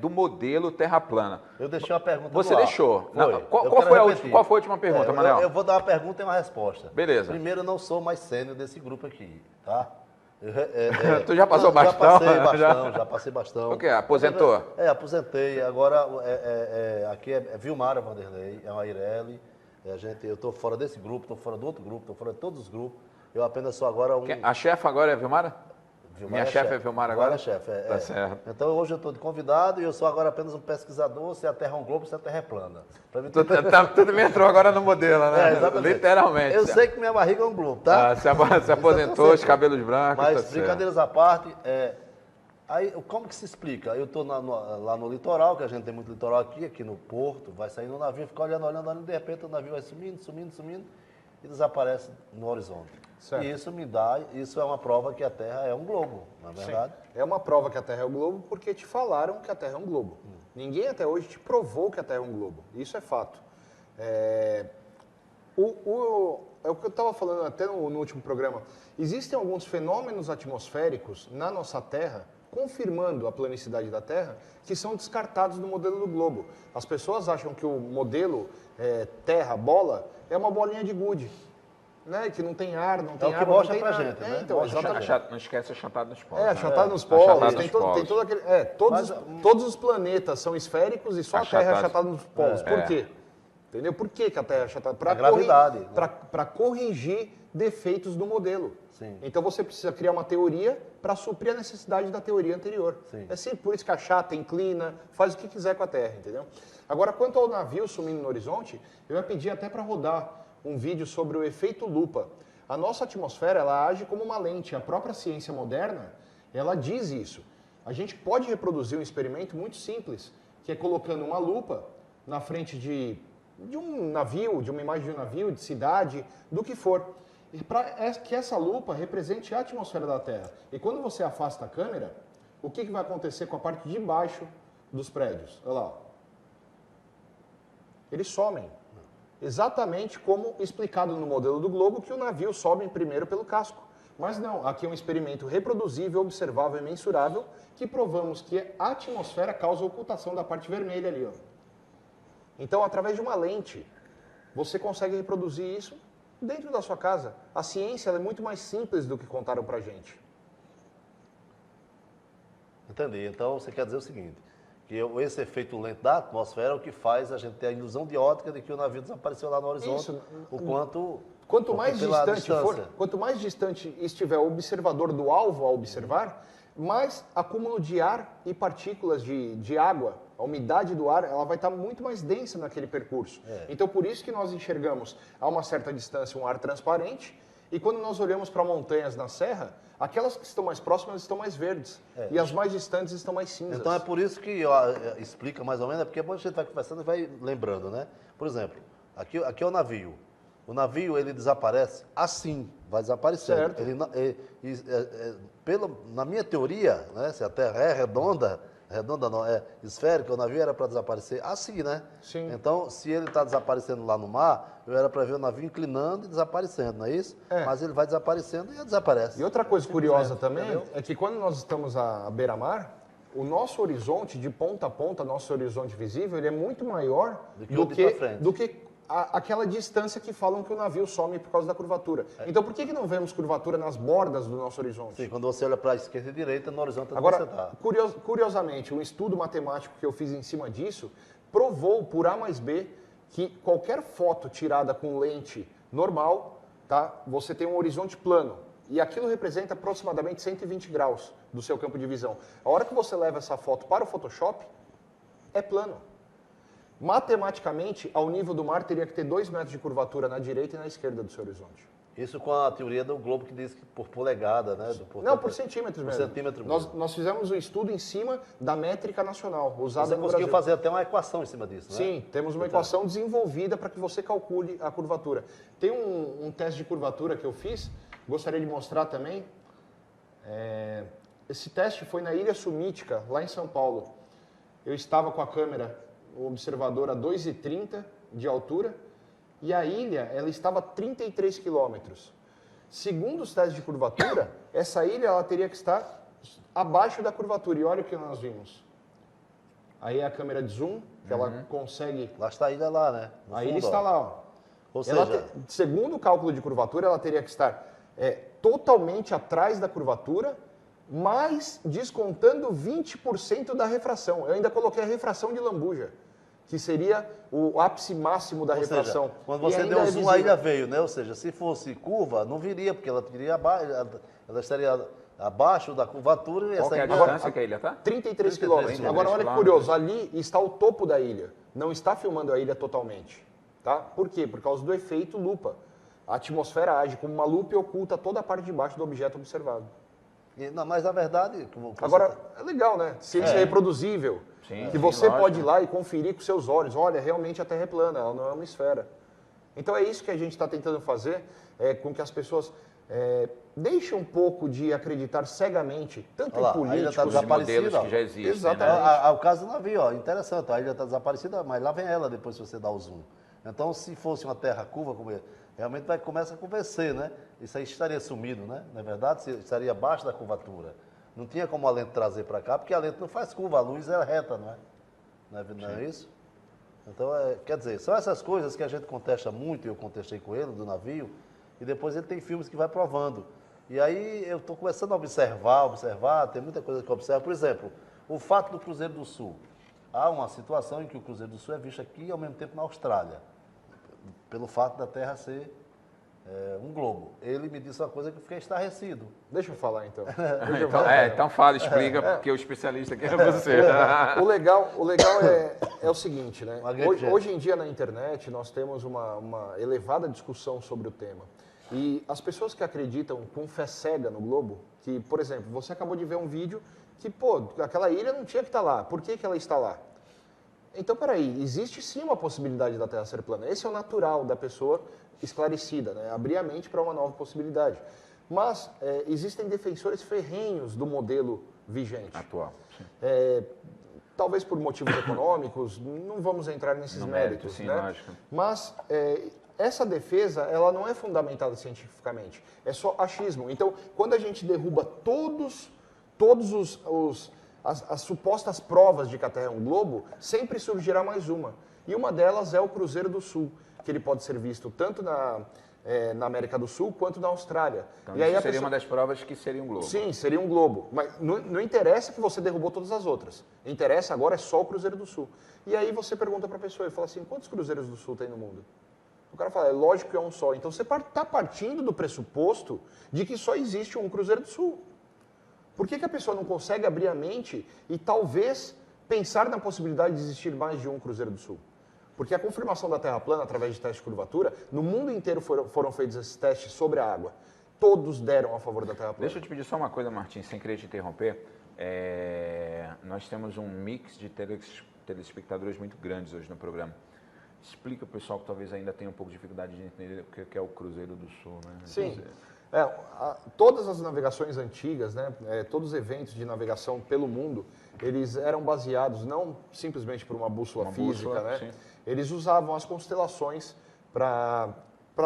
do modelo Terra plana. Eu deixei uma pergunta Você no ar. deixou. Foi. Qual foi a última pergunta, Manuel? Eu vou dar uma pergunta e uma resposta. Beleza. Primeiro, eu não sou mais sênior desse grupo aqui, tá? Tu já passou bastão? Já passei bastão. O quê? Aposentou? Aposentei. Agora, aqui é Vilmara Vanderlei, é uma Ireli. Eu estou fora desse grupo, estou fora do outro grupo, estou fora de todos os grupos. Eu apenas sou agora um... A chefe agora é Vilmara? Minha chefe é Vilmara agora? Agora é chefe, Tá certo. Então hoje eu estou de convidado e eu sou agora apenas um pesquisador, se a Terra é um globo, se a Terra é plana. Tudo me entrou agora no modelo, né? Exatamente. Literalmente. Eu sei que minha barriga é um globo, tá? Se aposentou, os cabelos brancos. Mas tá brincadeiras à parte, aí como que se explica? Eu estou lá no litoral, que a gente tem muito litoral aqui no porto, vai saindo o navio, fica olhando, de repente o navio vai sumindo e desaparece no horizonte. Certo. E isso é uma prova que a Terra é um globo, na verdade. Sim. É uma prova que a Terra é um globo porque te falaram que a Terra é um globo. Ninguém até hoje te provou que a Terra é um globo. Isso é fato. É o que eu estava falando até no último programa. Existem alguns fenômenos atmosféricos na nossa Terra, confirmando a planicidade da Terra, que são descartados no modelo do globo. As pessoas acham que o modelo Terra-bola é uma bolinha de gude. Né? Que não tem ar, não tem água. É o que mostra pra gente, né? Então, Não esquece achatado nos polos. Achatado nos polos. Tem todo aquele... todos os planetas são esféricos e só a Terra é achatada nos polos. Por quê? Entendeu? Por que a Terra é achatada? Para gravidade. Para corrigir defeitos do modelo. Sim. Então você precisa criar uma teoria para suprir a necessidade da teoria anterior. Sim. É simples, por isso que achata, inclina, faz o que quiser com a Terra, entendeu? Agora, quanto ao navio sumindo no horizonte, eu ia pedir até para rodar um vídeo sobre o efeito lupa. A nossa atmosfera, ela age como uma lente. A própria ciência moderna, ela diz isso. A gente pode reproduzir um experimento muito simples, que é colocando uma lupa na frente de um navio, de uma imagem de um navio, de cidade, do que for. E para que essa lupa represente a atmosfera da Terra. E quando você afasta a câmera, o que vai acontecer com a parte de baixo dos prédios? Olha lá. Ó. Eles somem. Exatamente como explicado no modelo do globo, que o navio sobe primeiro pelo casco. Mas não, aqui é um experimento reproduzível, observável e mensurável, que provamos que a atmosfera causa a ocultação da parte vermelha ali. Ó. Então, através de uma lente, você consegue reproduzir isso dentro da sua casa. A ciência ela é muito mais simples do que contaram pra gente. Entendi. Então você quer dizer o seguinte, que esse efeito lento da atmosfera é o que faz a gente ter a ilusão de ótica de que o navio desapareceu lá no horizonte. Isso. Quanto mais distante for, quanto mais distante estiver o observador do alvo a observar, mais acúmulo de ar e partículas de água, a umidade do ar, ela vai estar muito mais densa naquele percurso. Então, por isso que nós enxergamos a uma certa distância um ar transparente, e quando nós olhamos para montanhas na serra, aquelas que estão mais próximas estão mais verdes, e as mais distantes estão mais cinzas. Então é por isso que explica mais ou menos, porque depois a gente vai conversando e vai lembrando, né? Por exemplo, aqui é o navio. O navio, ele desaparece assim, vai desaparecendo. Certo. Na minha teoria, né, se a Terra é redonda não, é esférica, o navio era para desaparecer assim, né? Sim. Então, se ele está desaparecendo lá no mar, eu era para ver o navio inclinando e desaparecendo, não é isso? Mas ele vai desaparecendo e desaparece. E outra coisa curiosa também entendeu? é que quando nós estamos à beira-mar, o nosso horizonte, de ponta a ponta, nosso horizonte visível, ele é muito maior do que aquela distância que falam que o navio some por causa da curvatura. Então, por que não vemos curvatura nas bordas do nosso horizonte? Sim, quando você olha para a esquerda e direita, no horizonte Agora, você está. curiosamente, um estudo matemático que eu fiz em cima disso provou por A mais B que qualquer foto tirada com lente normal, tá, você tem um horizonte plano. E aquilo representa aproximadamente 120 graus do seu campo de visão. A hora que você leva essa foto para o Photoshop, é plano. Matematicamente, ao nível do mar, teria que ter 2 metros de curvatura na direita e na esquerda do seu horizonte. Isso com a teoria do globo que diz que por polegada, né? Não, por centímetros mesmo. Por centímetro mesmo. Nós fizemos um estudo em cima da métrica nacional, usada Você no conseguiu Brasil. fazer até uma equação em cima disso, né? Sim, temos uma equação desenvolvida para que você calcule a curvatura. Tem um teste de curvatura que eu fiz, gostaria de mostrar também. Esse teste foi na Ilha Sumítica, lá em São Paulo. Eu estava com a câmera, o observador, a 2,30 de altura, e a ilha ela estava a 33 quilômetros. Segundo os testes de curvatura, essa ilha ela teria que estar abaixo da curvatura. E olha o que nós vimos. Aí é a câmera de zoom, que ela consegue... Lá está a ilha lá, né? No A fundo, ilha está ó. lá, ó. Ou Ela seja, segundo o cálculo de curvatura, ela teria que estar totalmente atrás da curvatura, mas descontando 20% da refração. Eu ainda coloquei a refração de lambuja, que seria o ápice máximo da ou refração. seja, quando E você ainda deu é zoom, a visível. ilha veio, né? Ou seja, se fosse curva, não viria, porque ela viria abaixo, ela estaria abaixo da curvatura e Qual essa que é a ilha... distância que a ilha está? 33 33 quilômetros. Agora, olha que quilômetros. curioso, ali está o topo da ilha. Não está filmando a ilha totalmente. Tá? Por quê? Por causa do efeito lupa. A atmosfera age como uma lupa e oculta toda a parte de baixo do objeto observado. Não, mas na verdade... Agora, é legal, né? Ciência reproduzível. Sim, que sim, você lógico. pode ir lá e conferir com seus olhos. Olha, realmente a Terra é plana, ela não é uma esfera. Então é isso que a gente está tentando fazer, com que as pessoas deixem um pouco de acreditar cegamente, tanto Olha lá, em a ilha está políticos... Os modelos desaparecida. ó. que já existem, Exatamente. né? O caso do navio, ó, interessante, a ilha está desaparecida, mas lá vem ela depois se você dá o zoom. Então, se fosse uma terra curva, como realmente começa a convencer, né? Isso aí estaria sumido, né? Na verdade, estaria abaixo da curvatura. Não tinha como a lente trazer para cá, porque a lente não faz curva, a luz é reta, não é? Não é isso? Então, quer dizer, são essas coisas que a gente contesta muito, eu contestei com ele, do navio, e depois ele tem filmes que vai provando. E aí eu estou começando a observar, tem muita coisa que eu observo. Por exemplo, o fato do Cruzeiro do Sul. Há uma situação em que o Cruzeiro do Sul é visto aqui e ao mesmo tempo na Austrália, pelo fato da Terra ser um globo. Ele me disse uma coisa que eu fiquei estarrecido. Deixa eu falar, então. Então fala, explica, porque o especialista aqui é você. O legal é o seguinte, né? Uma grande Hoje em dia na internet nós temos uma elevada discussão sobre o tema. E as pessoas que acreditam com fé cega no globo, que, por exemplo, você acabou de ver um vídeo que, pô, aquela ilha não tinha que estar lá. Por que ela está lá? Então, peraí, existe sim uma possibilidade da Terra ser plana. Esse é o natural da pessoa esclarecida, né? Abrir a mente para uma nova possibilidade. Mas existem defensores ferrenhos do modelo vigente. Atual. Talvez por motivos econômicos, não vamos entrar nesses méritos, sim, né? lógico. Mas essa defesa, ela não é fundamentada cientificamente, é só achismo. Então, quando a gente derruba todos as supostas provas de que a Terra é um globo, sempre surgirá mais uma. E uma delas é o Cruzeiro do Sul, que ele pode ser visto tanto na América do Sul quanto na Austrália. Então, e aí isso seria uma das provas que seria um globo. Sim, seria um globo. Mas não interessa que você derrubou todas as outras. Interessa agora é só o Cruzeiro do Sul. E aí você pergunta para a pessoa e fala assim, quantos Cruzeiros do Sul tem no mundo? O cara fala, é lógico que é um só. Então você está partindo do pressuposto de que só existe um Cruzeiro do Sul. Por que a pessoa não consegue abrir a mente e talvez pensar na possibilidade de existir mais de um Cruzeiro do Sul? Porque a confirmação da Terra plana, através de teste de curvatura, no mundo inteiro foram feitos esses testes sobre a água. Todos deram a favor da Terra plana. Deixa eu te pedir só uma coisa, Martim, sem querer te interromper. Nós temos um mix de telespectadores muito grandes hoje no programa. Explica para o pessoal que talvez ainda tenha um pouco de dificuldade de entender o que é o Cruzeiro do Sul, né? Sim. Todas as navegações antigas, né, todos os eventos de navegação pelo mundo, eles eram baseados não simplesmente por uma bússola física, né? Sim. Eles usavam as constelações para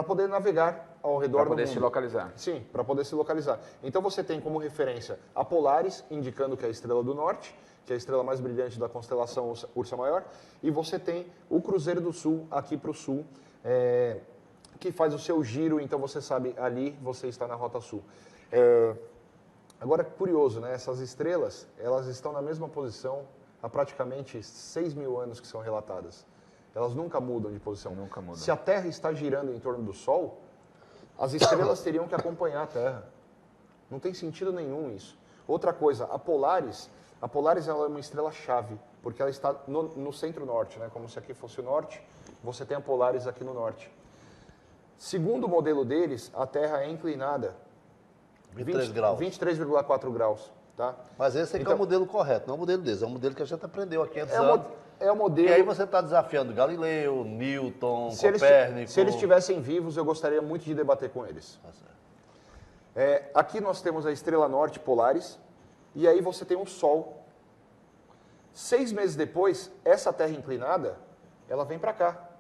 poder navegar ao redor do mundo. Para poder se localizar. Sim, para poder se localizar. Então você tem como referência a Polaris, indicando que é a estrela do norte, que é a estrela mais brilhante da constelação Ursa Maior, e você tem o Cruzeiro do Sul, aqui para o sul, que faz o seu giro, então você sabe, ali você está na Rota Sul. Agora, curioso, né? Essas estrelas, elas estão na mesma posição há praticamente 6.000 anos que são relatadas. Elas nunca mudam de posição. Nunca mudam. Se a Terra está girando em torno do Sol, as estrelas teriam que acompanhar a Terra. Não tem sentido nenhum isso. Outra coisa, a Polaris ela é uma estrela-chave, porque ela está no centro-norte, né? Como se aqui fosse o norte, você tem a Polaris aqui no norte. Segundo o modelo deles, a Terra é inclinada 23 graus. 23,4 graus. Tá? Mas esse então, é o modelo correto, não é o modelo deles. É o modelo que a gente aprendeu aqui há 500 anos. É o modelo... E aí você está desafiando Galileu, Newton, Copérnico... Se eles estivessem vivos, eu gostaria muito de debater com eles. Aqui nós temos a estrela norte, Polaris, e aí você tem o Sol. 6 meses depois, essa Terra inclinada, ela vem para cá.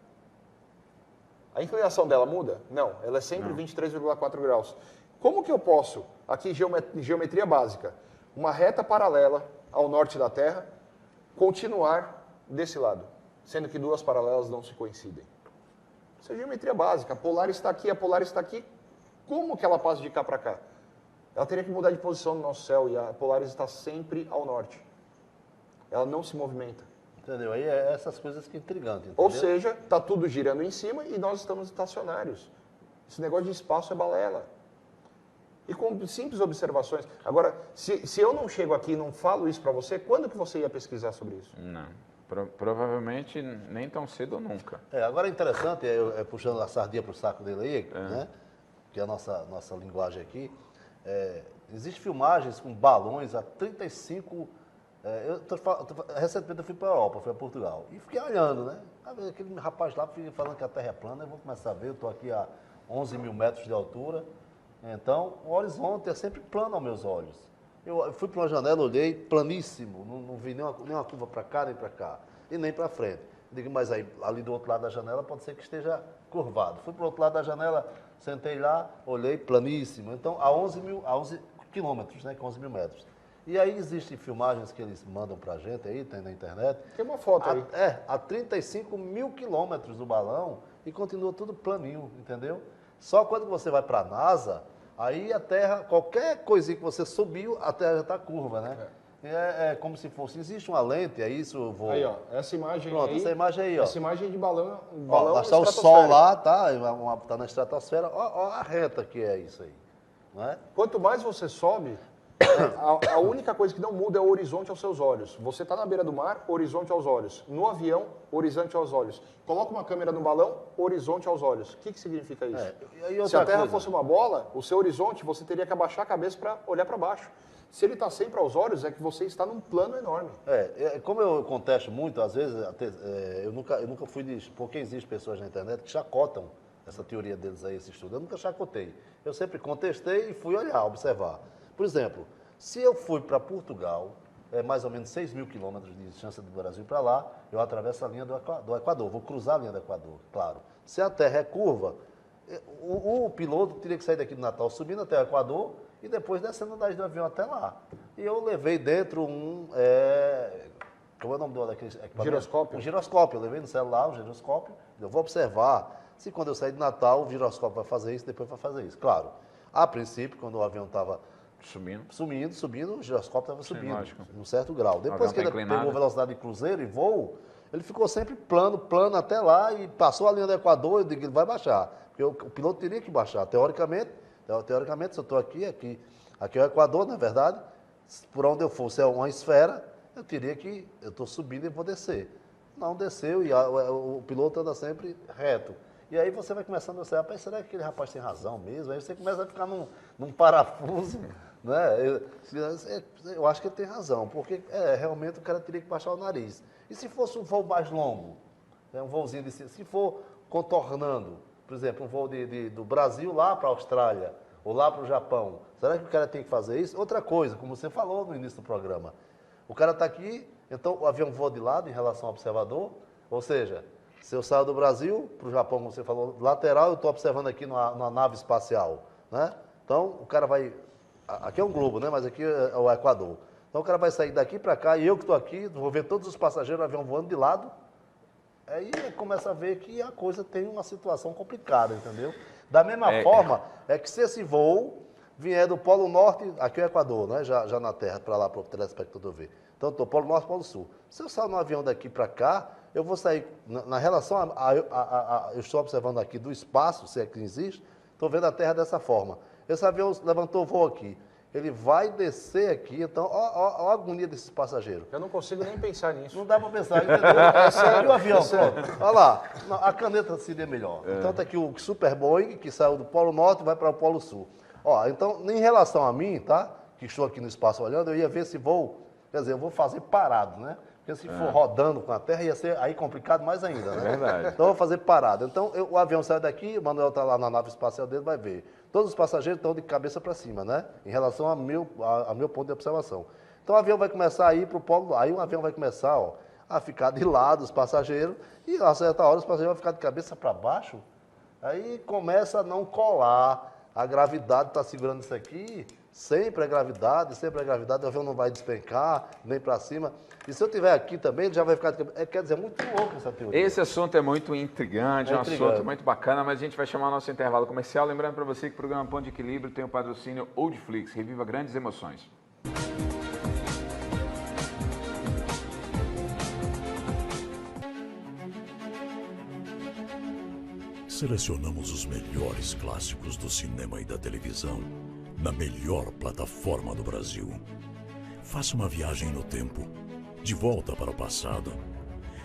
A inclinação dela muda? Não, ela é sempre 23,4 graus. Como que eu posso, aqui geometria básica, uma reta paralela ao norte da Terra, continuar desse lado, sendo que duas paralelas não se coincidem? Isso é geometria básica. A Polaris está aqui, a Polaris está aqui. Como que ela passa de cá para cá? Ela teria que mudar de posição no nosso céu e a Polaris está sempre ao norte. Ela não se movimenta. Entendeu? Aí é essas coisas que é intrigante. Ou seja, está tudo girando em cima e nós estamos estacionários. Esse negócio de espaço é balela. E com simples observações. Agora, se eu não chego aqui e não falo isso para você, quando que você ia pesquisar sobre isso? Não. Provavelmente nem tão cedo ou nunca. Agora é interessante, puxando a sardinha para o saco dele aí, né? Que é a nossa linguagem aqui. Existem filmagens com balões a 35... recentemente eu fui para a Europa, fui a Portugal, e fiquei olhando, né? Aquele rapaz lá falando que a Terra é plana, eu vou começar a ver, eu estou aqui a 11.000 metros de altura, então o horizonte é sempre plano aos meus olhos. Eu fui para uma janela, olhei, planíssimo, não vi nenhuma curva para cá, nem para cá, e nem para frente. Eu digo, mas aí, ali do outro lado da janela pode ser que esteja curvado. Fui para o outro lado da janela, sentei lá, olhei, planíssimo. Então, a 11 quilômetros, né, com 11.000 metros. E aí existem filmagens que eles mandam pra gente aí, tem na internet. Tem uma foto aí. A 35.000 quilômetros do balão e continua tudo planinho, entendeu? Só quando você vai pra NASA, aí a Terra, qualquer coisinha que você subiu, a Terra já está curva, né? É como se fosse, existe uma lente, é isso, eu vou... Aí, ó, essa imagem Pronto, aí... essa imagem aí, ó. Essa imagem de balão lá está o Sol lá, tá na estratosfera, ó a reta que é isso aí, não é? Quanto mais você sobe, a única coisa que não muda é o horizonte aos seus olhos. Você está na beira do mar, horizonte aos olhos. No avião, horizonte aos olhos. Coloca uma câmera no balão, horizonte aos olhos. O que significa isso? Se a Terra fosse uma bola, o seu horizonte, você teria que abaixar a cabeça para olhar para baixo. Se ele está sempre aos olhos, é que você está num plano enorme. Como eu contesto muito, às vezes, eu nunca fui de... Porque existem pessoas na internet que chacotam essa teoria deles aí, esse estudo. Eu nunca chacotei. Eu sempre contestei e fui olhar, observar. Por exemplo, se eu fui para Portugal, mais ou menos 6.000 quilômetros de distância do Brasil para lá, eu atravesso a linha do Equador, vou cruzar a linha do Equador, claro. Se a Terra é curva, o piloto teria que sair daqui do Natal subindo até o Equador e depois descendo do avião até lá. E eu levei dentro como é o nome daquele equipamento? Giroscópio. Um giroscópio, eu levei no celular um giroscópio, eu vou observar se quando eu sair de Natal o giroscópio vai fazer isso, depois vai fazer isso. Claro, a princípio, quando o avião estava subindo, o giroscópio estava subindo, lógico. num certo grau. Depois que tá ele inclinado. pegou velocidade de cruzeiro e voo, ele ficou sempre plano até lá e passou a linha do Equador, eu digo que ele vai baixar. Porque o piloto teria que baixar. Teoricamente, se eu estou aqui é o Equador, na verdade, por onde eu for, se é uma esfera, eu estou subindo e vou descer. Não desceu e o piloto anda sempre reto. E aí você vai começando a pensar, rapaz, será que aquele rapaz tem razão mesmo? Aí você começa a ficar num parafuso, né? Eu acho que ele tem razão, porque realmente o cara teria que baixar o nariz. E se fosse um voo mais longo, um voozinho se for contornando, por exemplo, um voo do Brasil lá para a Austrália, ou lá para o Japão, será que o cara tem que fazer isso? Outra coisa, como você falou no início do programa, o cara está aqui, então o avião voa de lado em relação ao observador, ou seja, se eu saio do Brasil para o Japão, como você falou, lateral, eu estou observando aqui numa nave espacial, né? Então o cara vai, aqui é um globo, né? Mas aqui é o Equador. Então o cara vai sair daqui para cá e eu que estou aqui, vou ver todos os passageiros do avião voando de lado, aí começa a ver que a coisa tem uma situação complicada, entendeu? Da mesma forma, é que se esse voo vier do Polo Norte, aqui é o Equador, né? Já na Terra, para lá, para o telespectador ver. Então, estou Polo Norte, Polo Sul. Se eu sair no avião daqui para cá, eu vou sair, na relação eu estou observando aqui do espaço, se é que existe, estou vendo a Terra dessa forma. Esse avião levantou o voo aqui. Ele vai descer aqui, então, ó a agonia desses passageiros. Eu não consigo nem pensar nisso. Não dá para pensar, entendeu? E o avião, pronto. Olha lá, a caneta seria melhor. Então tá aqui o Super Boeing, que saiu do Polo Norte e vai para o Polo Sul. Ó, então, em relação a mim, tá? Que estou aqui no espaço olhando, eu ia ver esse voo, quer dizer, eu vou fazer parado, né? Porque se for rodando com a Terra, ia ser aí complicado mais ainda, né? Verdade. Então eu vou fazer parado. Então o avião sai daqui, o Manuel está lá na nave espacial dele, vai ver. Todos os passageiros estão de cabeça para cima, né? Em relação ao meu ponto de observação. Então o avião vai começar a ir para o polo, aí o avião vai começar, ó, a ficar de lado os passageiros, e a certa hora os passageiros vão ficar de cabeça para baixo, aí começa a não colar. A gravidade está segurando isso aqui, sempre é gravidade, o avião não vai despencar, nem para cima. E se eu estiver aqui também, ele já vai ficar de cabeça. Quer dizer, é muito louco essa teoria. Esse assunto é muito intrigante, é um assunto muito bacana, mas a gente vai chamar o nosso intervalo comercial. Lembrando para você que o programa Ponto de Equilíbrio tem o patrocínio Oldflix, reviva grandes emoções. Selecionamos os melhores clássicos do cinema e da televisão na melhor plataforma do Brasil. Faça uma viagem no tempo, de volta para o passado.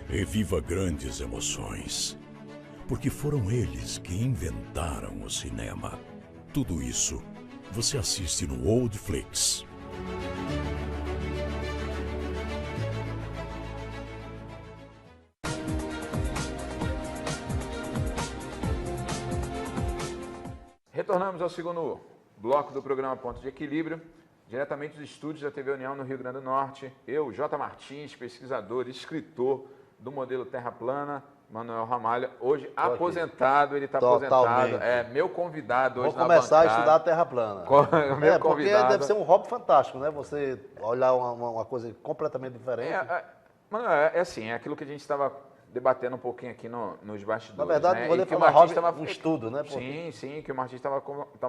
Reviva grandes emoções, porque foram eles que inventaram o cinema. Tudo isso você assiste no Oldflix. Retornamos ao segundo bloco do programa Ponto de Equilíbrio, diretamente dos estúdios da TV União no Rio Grande do Norte. Eu, J. Martins, pesquisador e escritor do modelo Terra Plana, Manuel Ramalho, hoje aposentado, ele está aposentado, é meu convidado hoje na bancada. Vou começar a estudar a Terra Plana. Meu porque convidado. deve ser um hobby fantástico, né? Você olhar uma coisa completamente diferente. Manuel, é assim, é aquilo que a gente estava debatendo um pouquinho aqui nos bastidores. Na verdade, né? vou que falar hobby, um estudo, né? Sim, que o Martins estava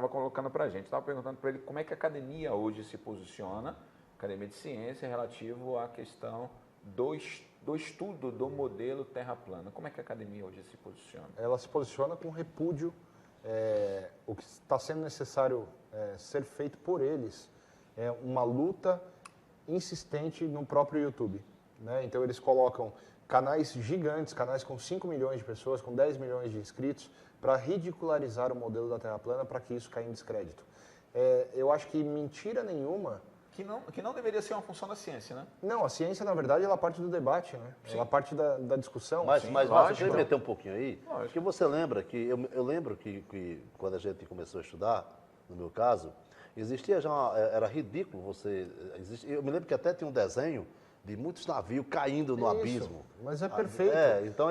colocando para a gente. Estava perguntando para ele como é que a academia hoje se posiciona, academia de ciência, relativo à questão do estudo do modelo Terra Plana. Como é que a academia hoje se posiciona? Ela se posiciona com repúdio, o que está sendo necessário ser feito por eles é uma luta insistente no próprio YouTube, né? Então eles colocam canais gigantes, canais com 5 milhões de pessoas, com 10 milhões de inscritos, para ridicularizar o modelo da Terra plana, para que isso caia em descrédito. Eu acho que mentira nenhuma... Que não deveria ser uma função da ciência, né? Não, a ciência, na verdade, ela parte do debate, né? Sim. Ela parte da discussão. Mas eu queria meter um pouquinho aí, Lógico. porque você lembra que, eu lembro que quando a gente começou a estudar, no meu caso, existia já, era ridículo eu me lembro que até tinha um desenho de muitos navios caindo no abismo. Mas é perfeito. Então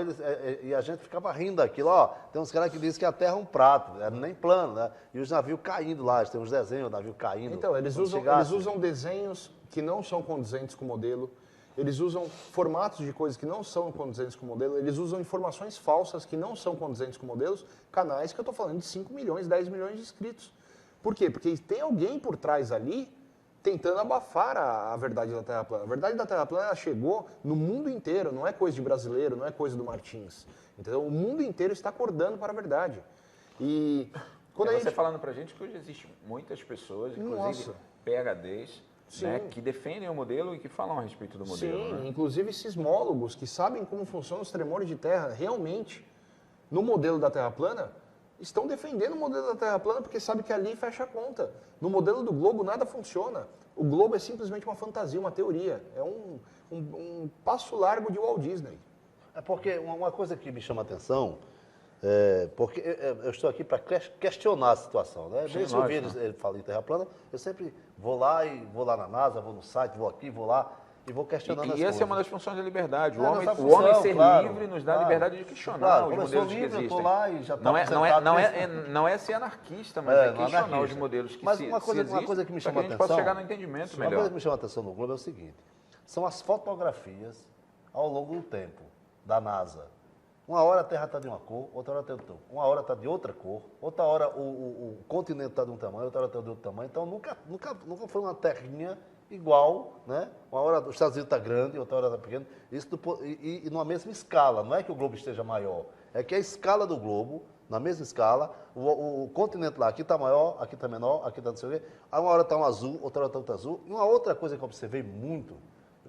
e a gente ficava rindo daquilo, ó, tem uns caras que dizem que a Terra é um prato, era nem plano, né? E os navios caindo lá, tem uns desenhos, o navio caindo. Então, eles usam desenhos que não são condizentes com o modelo. eles usam formatos de coisas que não são condizentes com o modelo, eles usam informações falsas que não são condizentes com modelos, canais que eu estou falando de 5 milhões, 10 milhões de inscritos. Por quê? Porque tem alguém por trás ali tentando abafar a verdade da Terra plana. A verdade da Terra plana ela chegou no mundo inteiro, não é coisa de brasileiro, não é coisa do Martins. Entendeu? O mundo inteiro está acordando para a verdade. E quando Você falando pra gente que hoje existem muitas pessoas, inclusive PhDs, né, que defendem o modelo e que falam a respeito do modelo. Sim, né? inclusive sismólogos que sabem como funcionam os tremores de terra realmente no modelo da Terra plana, estão defendendo o modelo da Terra plana porque sabem que ali fecha a conta. No modelo do globo nada funciona. O globo é simplesmente uma fantasia, uma teoria. É um passo largo de Walt Disney. É porque uma coisa que me chama a atenção, porque eu estou aqui para questionar a situação, né? Desde que eu vi ele falar em Terra plana, eu sempre vou lá na NASA, vou no site, vou aqui, vou lá e vou questionando as coisas. E essa é uma das funções da liberdade. O nossa homem função, ser claro, livre nos dá a claro. liberdade de questionar Claro, os como eu sou modelos que livre, eu existem. estou lá e já está Não é ser anarquista, mas é questionar os anarquista. modelos que Mas se uma coisa que me chama a gente atenção, possa chegar no entendimento uma melhor. coisa que me chama a atenção no Globo é o seguinte, são as fotografias ao longo do tempo da NASA. Uma hora a Terra está de uma cor, outra hora está de outra. Uma hora está de outra cor, outra hora o continente está de um tamanho, outra hora está de outro tamanho. Então nunca foi uma terrinha igual, né? Uma hora os Estados Unidos está grande, outra hora está pequeno. Isso e numa mesma escala. Não é que o globo esteja maior, é que a escala do globo, na mesma escala, o continente lá, aqui está maior, aqui está menor, aqui está não sei o quê. Uma hora está um azul, outra hora está outro azul. E uma outra coisa que eu observei muito,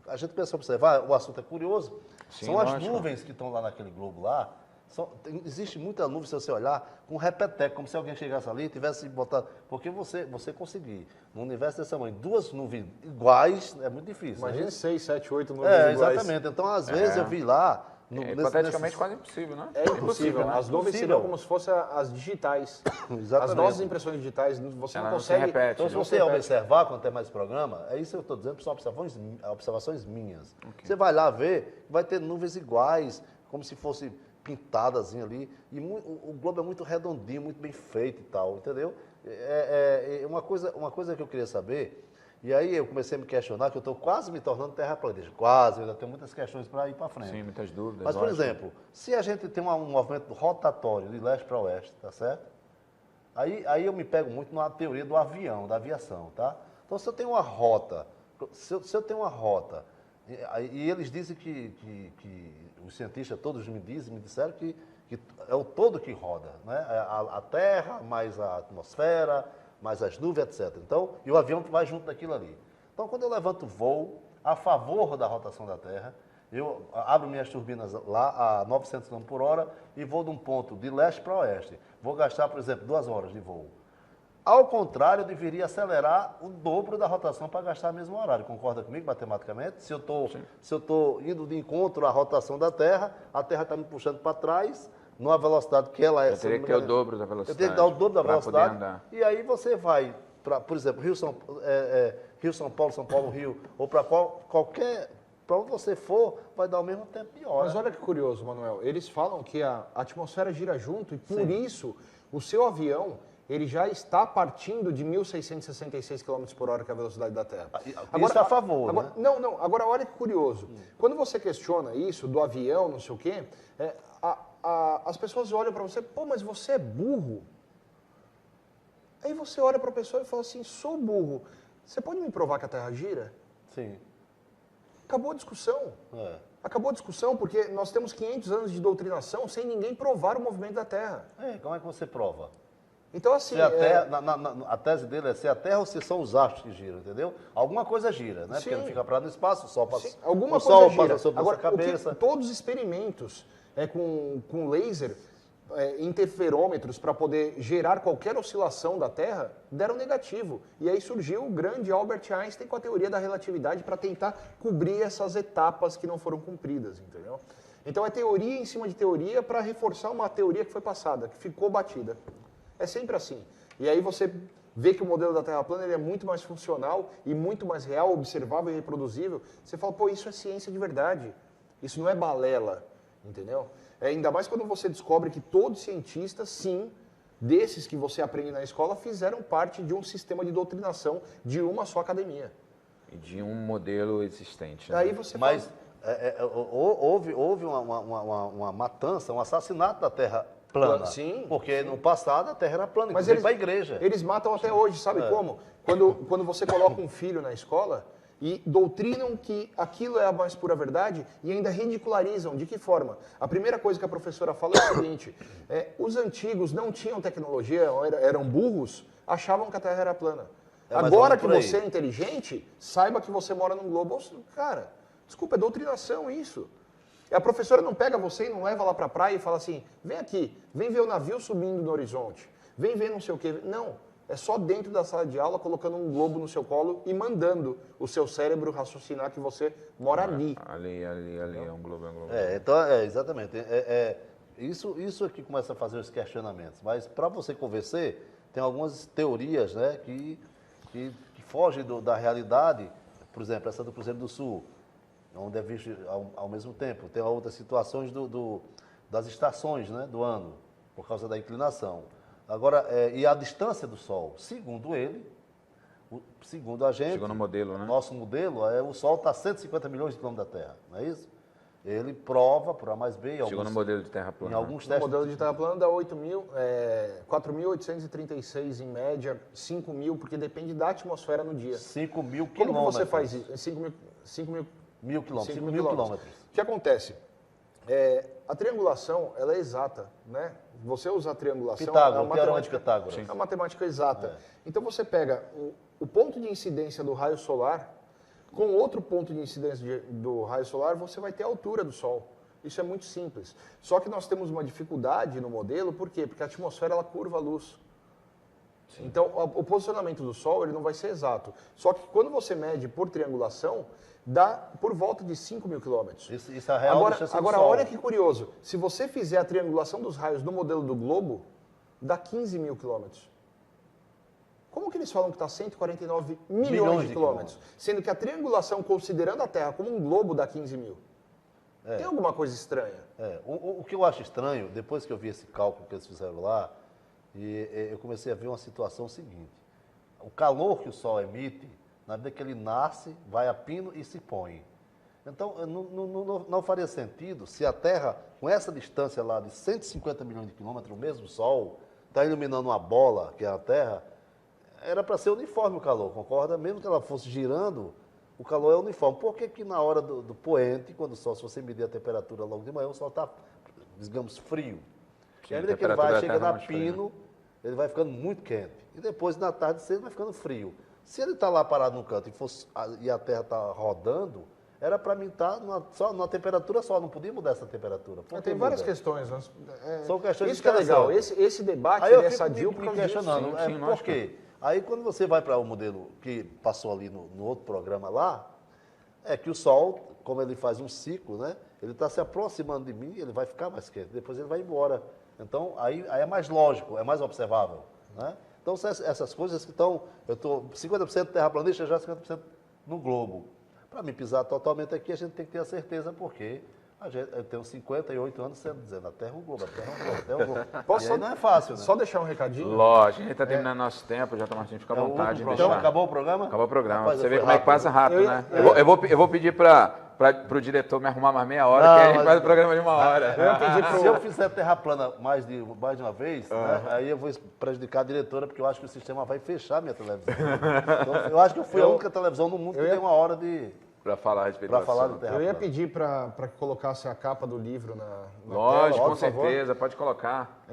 a gente começa a observar, o assunto é curioso, Sim, são as lógico. nuvens que estão lá naquele globo lá. Existe muita nuvem, se você olhar, com repeteco, como se alguém chegasse ali e tivesse botado. Porque você conseguir, num universo desse tamanho, duas nuvens iguais, é muito difícil. Imagina né? 6, 7, 8 nuvens iguais. Exatamente. Então, às vezes, eu vi lá. Hipoteticamente quase impossível, né? É impossível. né? As nuvens Impossível. seriam como se fossem as digitais. Exatamente. As nossas impressões digitais, você Ela não não se consegue... repete, Então, se né? você observar quando tem mais programa, é isso que eu estou dizendo, são observações minhas. Você vai lá ver, vai ter nuvens iguais, como se fosse pintadas ali. E o globo é muito redondinho, muito bem feito e tal, entendeu? Uma coisa que eu queria saber, e aí eu comecei a me questionar, que eu estou quase me tornando terraplanista. Quase, eu ainda tenho muitas questões para ir para frente. Sim, muitas dúvidas. Mas, por lógico. exemplo, se a gente tem um movimento rotatório de leste para oeste, tá certo? Aí eu me pego muito na teoria do avião, da aviação, tá? Então, se eu tenho uma rota, e eles dizem que os cientistas todos me disseram que é o todo que roda, né? A Terra, mais a atmosfera, mais as nuvens, etc. Então, e o avião vai junto daquilo ali. Então, quando eu levanto voo a favor da rotação da Terra, eu abro minhas turbinas lá a 900 km por hora e vou de um ponto de leste para oeste. Vou gastar, por exemplo, 2 horas de voo. Ao contrário, eu deveria acelerar o dobro da rotação para gastar o mesmo horário. Concorda comigo matematicamente? Se eu estou indo de encontro à rotação da Terra, a Terra está me puxando para trás, numa velocidade que ela é... Eu teria que ter o dobro da velocidade. Eu teria que dar o dobro da pra poder velocidade. andar. E aí você vai para, por exemplo, Rio, São Paulo, Rio, ou para qualquer... Para onde você for, vai dar o mesmo tempo e hora. Mas olha que curioso, Manuel. Eles falam que a atmosfera gira junto e por isso o seu avião ele já está partindo de 1.666 km por hora, que é a velocidade da Terra. Isso é a favor, agora, né? Não. Agora, olha que curioso. Quando você questiona isso, do avião, não sei o quê, as pessoas olham para você, pô, mas você é burro? Aí você olha para a pessoa e fala assim, sou burro. Você pode me provar que a Terra gira? Sim. Acabou a discussão. Acabou a discussão porque nós temos 500 anos de doutrinação sem ninguém provar o movimento da Terra. Como é que você prova? Então, assim... Se a, terra, a tese dele é se a Terra ou se são os astros que giram, entendeu? Alguma coisa gira, né? Sim. Porque não fica parado no espaço, o Sol passa, alguma o coisa Sol gira. passa sobre a Agora, nossa cabeça. todos os experimentos com laser, interferômetros, para poder gerar qualquer oscilação da Terra, deram negativo. E aí surgiu o grande Albert Einstein com a teoria da relatividade para tentar cobrir essas etapas que não foram cumpridas, entendeu? Então é teoria em cima de teoria para reforçar uma teoria que foi passada, que ficou batida. É sempre assim. E aí você vê que o modelo da Terra plana ele é muito mais funcional e muito mais real, observável e reproduzível. Você fala, pô, isso é ciência de verdade. Isso não é balela, entendeu? Ainda mais quando você descobre que todos os cientistas, sim, desses que você aprende na escola, fizeram parte de um sistema de doutrinação de uma só academia. e de um modelo existente. Né? Aí você Mas houve uma matança, um assassinato da Terra plana. Sim, Porque no passado a Terra era plana, Mas inclusive para a igreja. Eles matam até hoje, sabe como? Quando você coloca um filho na escola e doutrinam que aquilo é a mais pura verdade e ainda ridicularizam. De que forma? A primeira coisa que a professora fala é o seguinte, os antigos não tinham tecnologia, eram burros, achavam que a Terra era plana. Mas Agora vamos que por aí. você é inteligente, saiba que você mora num globo. Cara, desculpa, é doutrinação isso. A professora não pega você e não leva lá para a praia e fala assim, vem aqui, vem ver o navio subindo no horizonte, vem ver não sei o quê. Não, é só dentro da sala de aula, colocando um globo no seu colo e mandando o seu cérebro raciocinar que você mora ali. Ali, é um globo, é um globo. Então, exatamente. Isso aqui começa a fazer os questionamentos. Mas para você convencer, tem algumas teorias, né, que fogem da realidade. Por exemplo, essa do Cruzeiro do Sul, onde é visto ao mesmo tempo. Tem outras situações das estações, né, do ano, por causa da inclinação. Agora, e a distância do Sol, segundo ele, segundo a gente, Segundo o modelo, né? nosso modelo, o Sol está a 150 milhões de quilômetros da Terra, não é isso? Ele prova, por A mais B, Segundo o modelo de terra plana. em alguns O testes. modelo de terra plana dá 4.836 em média, 5.000, porque depende da atmosfera no dia. 5 mil Como que quilômetros. você faz isso? 5.000 Mil quilômetros. 5.000 5.000 quilômetros. quilômetros. O que acontece? A triangulação, ela é exata, né? Você usa a triangulação... Pitágoras, é teorema de Pitágoras. É uma matemática exata. Então você pega o ponto de incidência do raio solar, com outro ponto de incidência do raio solar, você vai ter a altura do Sol. Isso é muito simples. Só que nós temos uma dificuldade no modelo, por quê? Porque a atmosfera ela curva a luz. Então, o posicionamento do Sol ele não vai ser exato. Só que quando você mede por triangulação, dá por volta de 5.000 quilômetros. Isso é a real distância do Agora Sol. olha que curioso. Se você fizer a triangulação dos raios no modelo do globo, dá 15.000 quilômetros. Como que eles falam que está 149 milhões de quilômetros? Sendo que a triangulação, considerando a Terra como um globo, dá 15.000. Tem alguma coisa estranha? O que eu acho estranho, depois que eu vi esse cálculo que eles fizeram lá, eu comecei a ver uma situação seguinte. O calor que o Sol emite, na medida que ele nasce, vai a pino e se põe. Então, não faria sentido se a Terra, com essa distância lá de 150 milhões de quilômetros, o mesmo Sol, está iluminando uma bola, que é a Terra, era para ser uniforme o calor, concorda? Mesmo que ela fosse girando, o calor é uniforme. Por que que na hora do poente, quando o Sol, se você medir a temperatura logo de manhã, o Sol está, digamos, frio? Sim, E à a medida que ele temperatura vai da chegando Terra é a mais fria. pino, ele vai ficando muito quente. E depois, na tarde, cedo, vai ficando frio. Se ele está lá parado no canto e a Terra está rodando, era para mim estar só numa temperatura só, não podia mudar essa temperatura. Por que Tem várias muda? questões. São questões Isso que é legal. interessantes. Esse debate Aí eu ele é fico sadio me por causa disso. questionando, Sim, por lógico. quê? Aí quando você vai para o modelo que passou ali no outro programa lá, é que o Sol, como ele faz um ciclo, né? Ele está se aproximando de mim, ele vai ficar mais quente, depois ele vai embora. Então, aí é mais lógico, é mais observável, né? Então, são essas coisas que estão... Eu estou 50% terraplanista, já 50% no globo. Para me pisar totalmente aqui, a gente tem que ter a certeza, porque eu tenho 58 anos sendo dizendo, a Terra é um globo, a Terra é um globo, a Terra é um globo. Posso E aí não é fácil, né? Só deixar um recadinho? Lógico, a gente está terminando nosso tempo, já Martins, fica à É o vontade de último deixar. programa? Acabou o programa? Acabou o programa. Rapaz, Você vê foi como é que rápido. passa rápido, Eu ia- né? Eu vou pedir para o diretor me arrumar mais meia hora, Não, que aí a gente mas- faz o programa de uma hora. Eu ia pedir Se eu fizer terra plana mais de uma vez, né, aí eu vou prejudicar a diretora, porque eu acho que o sistema vai fechar a minha televisão. Então, eu acho que eu fui a única televisão no mundo que tem uma hora Para falar a respeito para do falar assunto. de terra Eu ia plana. pedir para que colocasse a capa do livro na Lógico, tela, com por favor. certeza, pode colocar.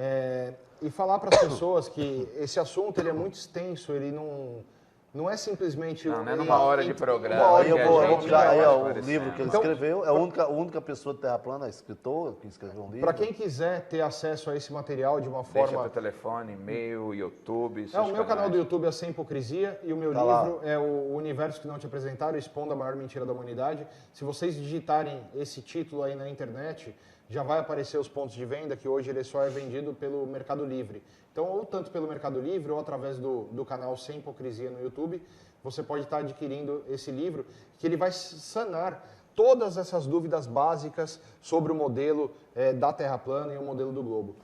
E falar para as pessoas que esse assunto ele é muito extenso, ele não é simplesmente... Não é numa hora de programa. Uma hora Aí de eu vou gente programa. já vai o esclarecendo. livro que ele Então, escreveu, é a única pessoa de terra plana, escritor, que escreveu um livro. Para quem quiser ter acesso a esse material de uma Deixa forma... teu telefone, e-mail, YouTube, O seus meu canal canais. do YouTube é Sem Hipocrisia e o meu Tá lá. livro é O Universo que Não Te Apresentaram, Expondo a Maior Mentira da Humanidade. Se vocês digitarem esse título aí na internet, já vai aparecer os pontos de venda, que hoje ele só é vendido pelo Mercado Livre. Então, ou tanto pelo Mercado Livre, ou através do canal Sem Hipocrisia no YouTube, você pode estar adquirindo esse livro, que ele vai sanar todas essas dúvidas básicas sobre o modelo da Terra plana e o modelo do globo.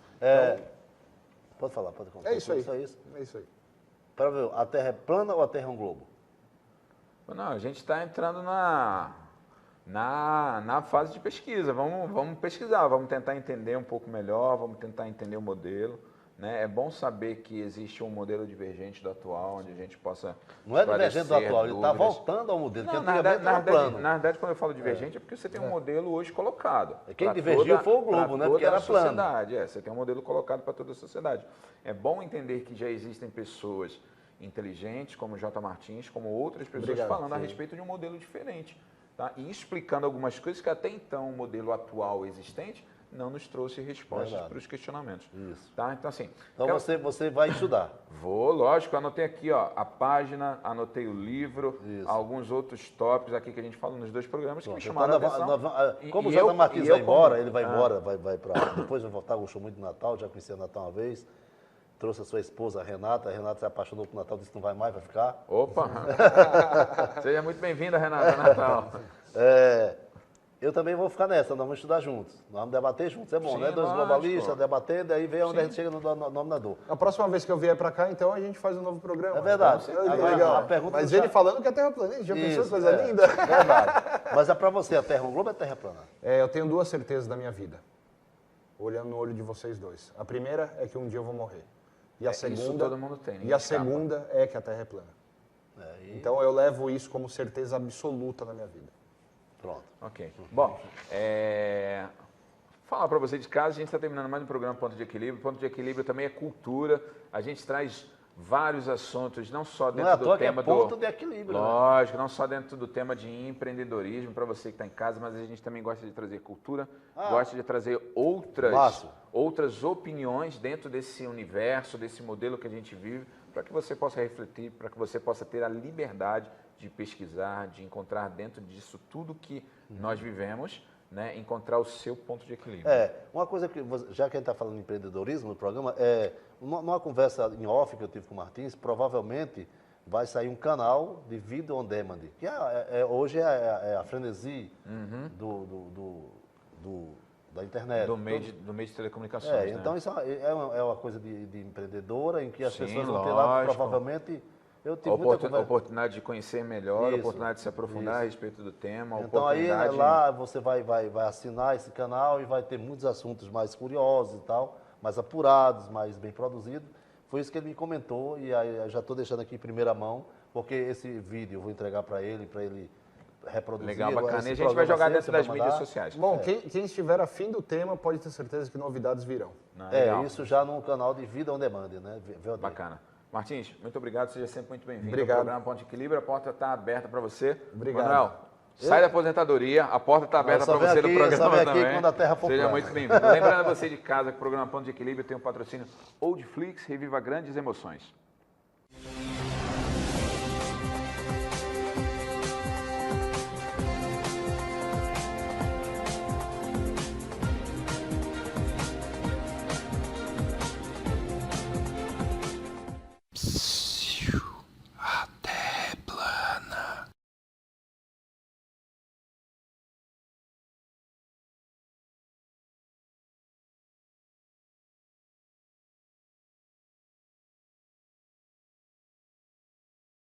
Pode falar, pode contar. É isso aí. Só isso. É isso aí. Para ver, a Terra é plana ou a Terra é um globo? Não, a gente está entrando na fase de pesquisa. Vamos pesquisar, vamos tentar entender um pouco melhor, vamos tentar entender o modelo. Né? É bom saber que existe um modelo divergente do atual, onde a gente possa. Não é divergente do atual, ele está voltando ao modelo, que antigamente era plano. Na verdade, quando eu falo divergente, é porque você tem um modelo hoje colocado. Quem divergiu foi o Globo, né? Porque era plano. Sociedade. Você tem um modelo colocado para toda a sociedade. É bom entender que já existem pessoas inteligentes, como J. Martins, como outras pessoas falando a respeito de um modelo diferente. Tá? E explicando algumas coisas que até então o modelo atual existente não nos trouxe respostas para os questionamentos. Isso. Tá? Então, assim. Então você vai estudar. Vou, lógico, anotei aqui a página, anotei o livro, alguns outros tópicos aqui que a gente falou nos 2 programas que me chamaram a atenção. Como o J. Martins vai embora, ele vai embora, vai para. Depois vai voltar, gostou muito do Natal, já conheci o Natal uma vez. Trouxe a sua esposa, a Renata se apaixonou por Natal, disse que não vai mais, vai ficar. Opa! Seja muito bem-vinda, Renata, Natal. Eu também vou ficar nessa, nós vamos estudar juntos. Nós vamos debater juntos, é bom, Sim, né? 2 lógico. globalistas debatendo, aí vem onde a gente chega no nominador. A próxima vez que eu vier para cá, então, a gente faz um novo programa. É verdade. Legal. A pergunta Mas do ele chat- falando que a Terra é plana, já pensou Isso, coisa linda? Verdade. Mas é para você, a Terra é um globo ou é Terra plana? Eu tenho 2 certezas da minha vida, olhando no olho de vocês dois. A primeira é que um dia eu vou morrer. E a segunda, isso todo mundo tem, ninguém E a escapa. segunda é que a Terra é plana. Então eu levo isso como certeza absoluta na minha vida. Pronto. Ok. Bom, falar para você de casa, a gente está terminando mais um programa Ponto de Equilíbrio. Ponto de Equilíbrio também é cultura. A gente traz vários assuntos, não só Não dentro é à do toa que é tema ponto de equilíbrio. Né? Lógico, não só dentro do tema de empreendedorismo para você que está em casa, mas a gente também gosta de trazer cultura, gosta de trazer outras opiniões dentro desse universo, desse modelo que a gente vive, para que você possa refletir, para que você possa ter a liberdade de pesquisar, de encontrar dentro disso tudo que nós vivemos, né, encontrar o seu ponto de equilíbrio. Uma coisa que, já que a gente está falando de empreendedorismo no programa, numa conversa em off que eu tive com o Martins, provavelmente vai sair um canal de video on demand, que hoje é a frenesi da internet. Do meio de telecomunicações, né? Então isso é uma coisa de empreendedora em que as Sim, pessoas vão ter lá, lógico. provavelmente. Eu tive A muita conversa. oportunidade de conhecer melhor, a Isso, oportunidade de se aprofundar a respeito do tema, a Então aí oportunidade... lá você vai assinar esse canal e vai ter muitos assuntos mais curiosos e tal, mais apurados, mais bem produzidos. Foi isso que ele me comentou e aí eu já estou deixando aqui em primeira mão, porque esse vídeo eu vou entregar para ele reproduzir. Legal, bacana. Esse E a gente vai programa jogar sempre, dentro das vai mídias mandar. sociais. Bom, quem estiver afim do tema pode ter certeza que novidades virão. Legal. Isso já no canal de Vida on Demand, né? VOD. Bacana. Martins, muito obrigado, seja sempre muito bem-vindo Obrigado. ao programa Ponto de Equilíbrio, a porta está aberta para você. Obrigado. Manuel, sai da aposentadoria, a porta está aberta só para você vem do aqui, programa só vem aqui também. quando a terra for Seja plana. muito bem-vindo. Lembrando a você de casa que o programa Ponto de Equilíbrio tem um patrocínio Oldflix, reviva grandes emoções.